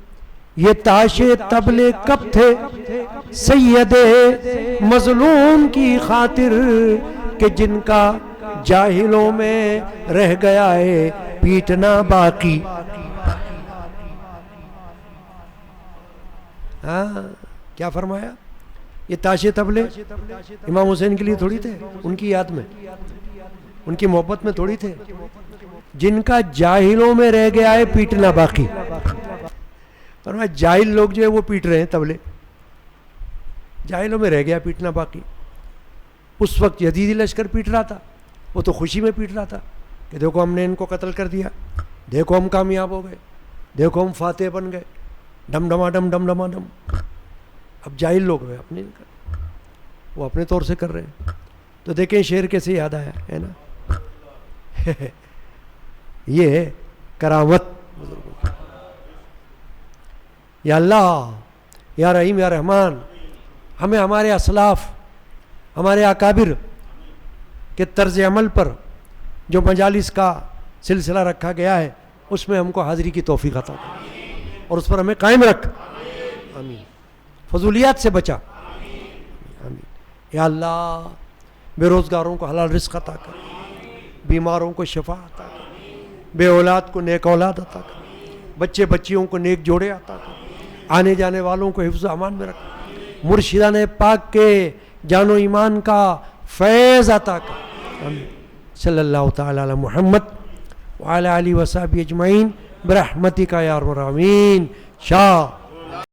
یہ تاشے تبلے کب تھے سید مظلوم کی خاطر کہ جن کا جاہلوں میں رہ گیا ہے پیٹنا باقی۔ ہاں کیا فرمایا؟ یہ تاشے تبلے امام حسین کے لیے تھوڑی تھے، ان کی یاد میں، ان کی محبت میں تھوڑی تھے، جن کا جاہلوں میں رہ گیا ہے پیٹنا باقی۔ فرمایا جاہل لوگ جو ہے وہ پیٹ رہے ہیں تبلے، جاہلوں میں رہ گیا پیٹنا باقی۔ اس وقت یزیدی لشکر پیٹ رہا تھا، وہ تو خوشی میں پیٹ رہا تھا کہ دیکھو ہم نے ان کو قتل کر دیا، دیکھو ہم کامیاب ہو گئے، دیکھو ہم فاتح بن گئے، ڈم ڈما ڈم ڈم ڈما ڈم۔ اب جاہل لوگ ہیں اپنے وہ اپنے طور سے کر رہے ہیں، تو دیکھیں شعر کیسے یاد آیا ہے نا۔ یہ ہے کرامت بزرگوں کی۔ یا اللہ یا رحیم یا رحمان، ہمیں ہمارے اسلاف، ہمارے اکابر کے طرز عمل پر جو مجالس کا سلسلہ رکھا گیا ہے اس میں ہم کو حاضری کی توفیق عطا کر اور اس پر ہمیں قائم رکھ، آمین۔ فضولیات سے بچا، آمین۔ یا اللہ بے روزگاروں کو حلال رزق عطا کر، بیماروں کو شفا عطا کر، بے اولاد کو نیک اولاد عطا کر، بچے بچیوں کو نیک جوڑے عطا کر، آنے جانے والوں کو حفظ و امان میں رکھ، مرشدان پاک کے جان و ایمان کا فیض عطا کر، آمین۔ صلی اللہ تعالی علی محمد وعلی آلہ وصحبہ اجمعین برحمتک یا ارحم الراحمین۔ شاہ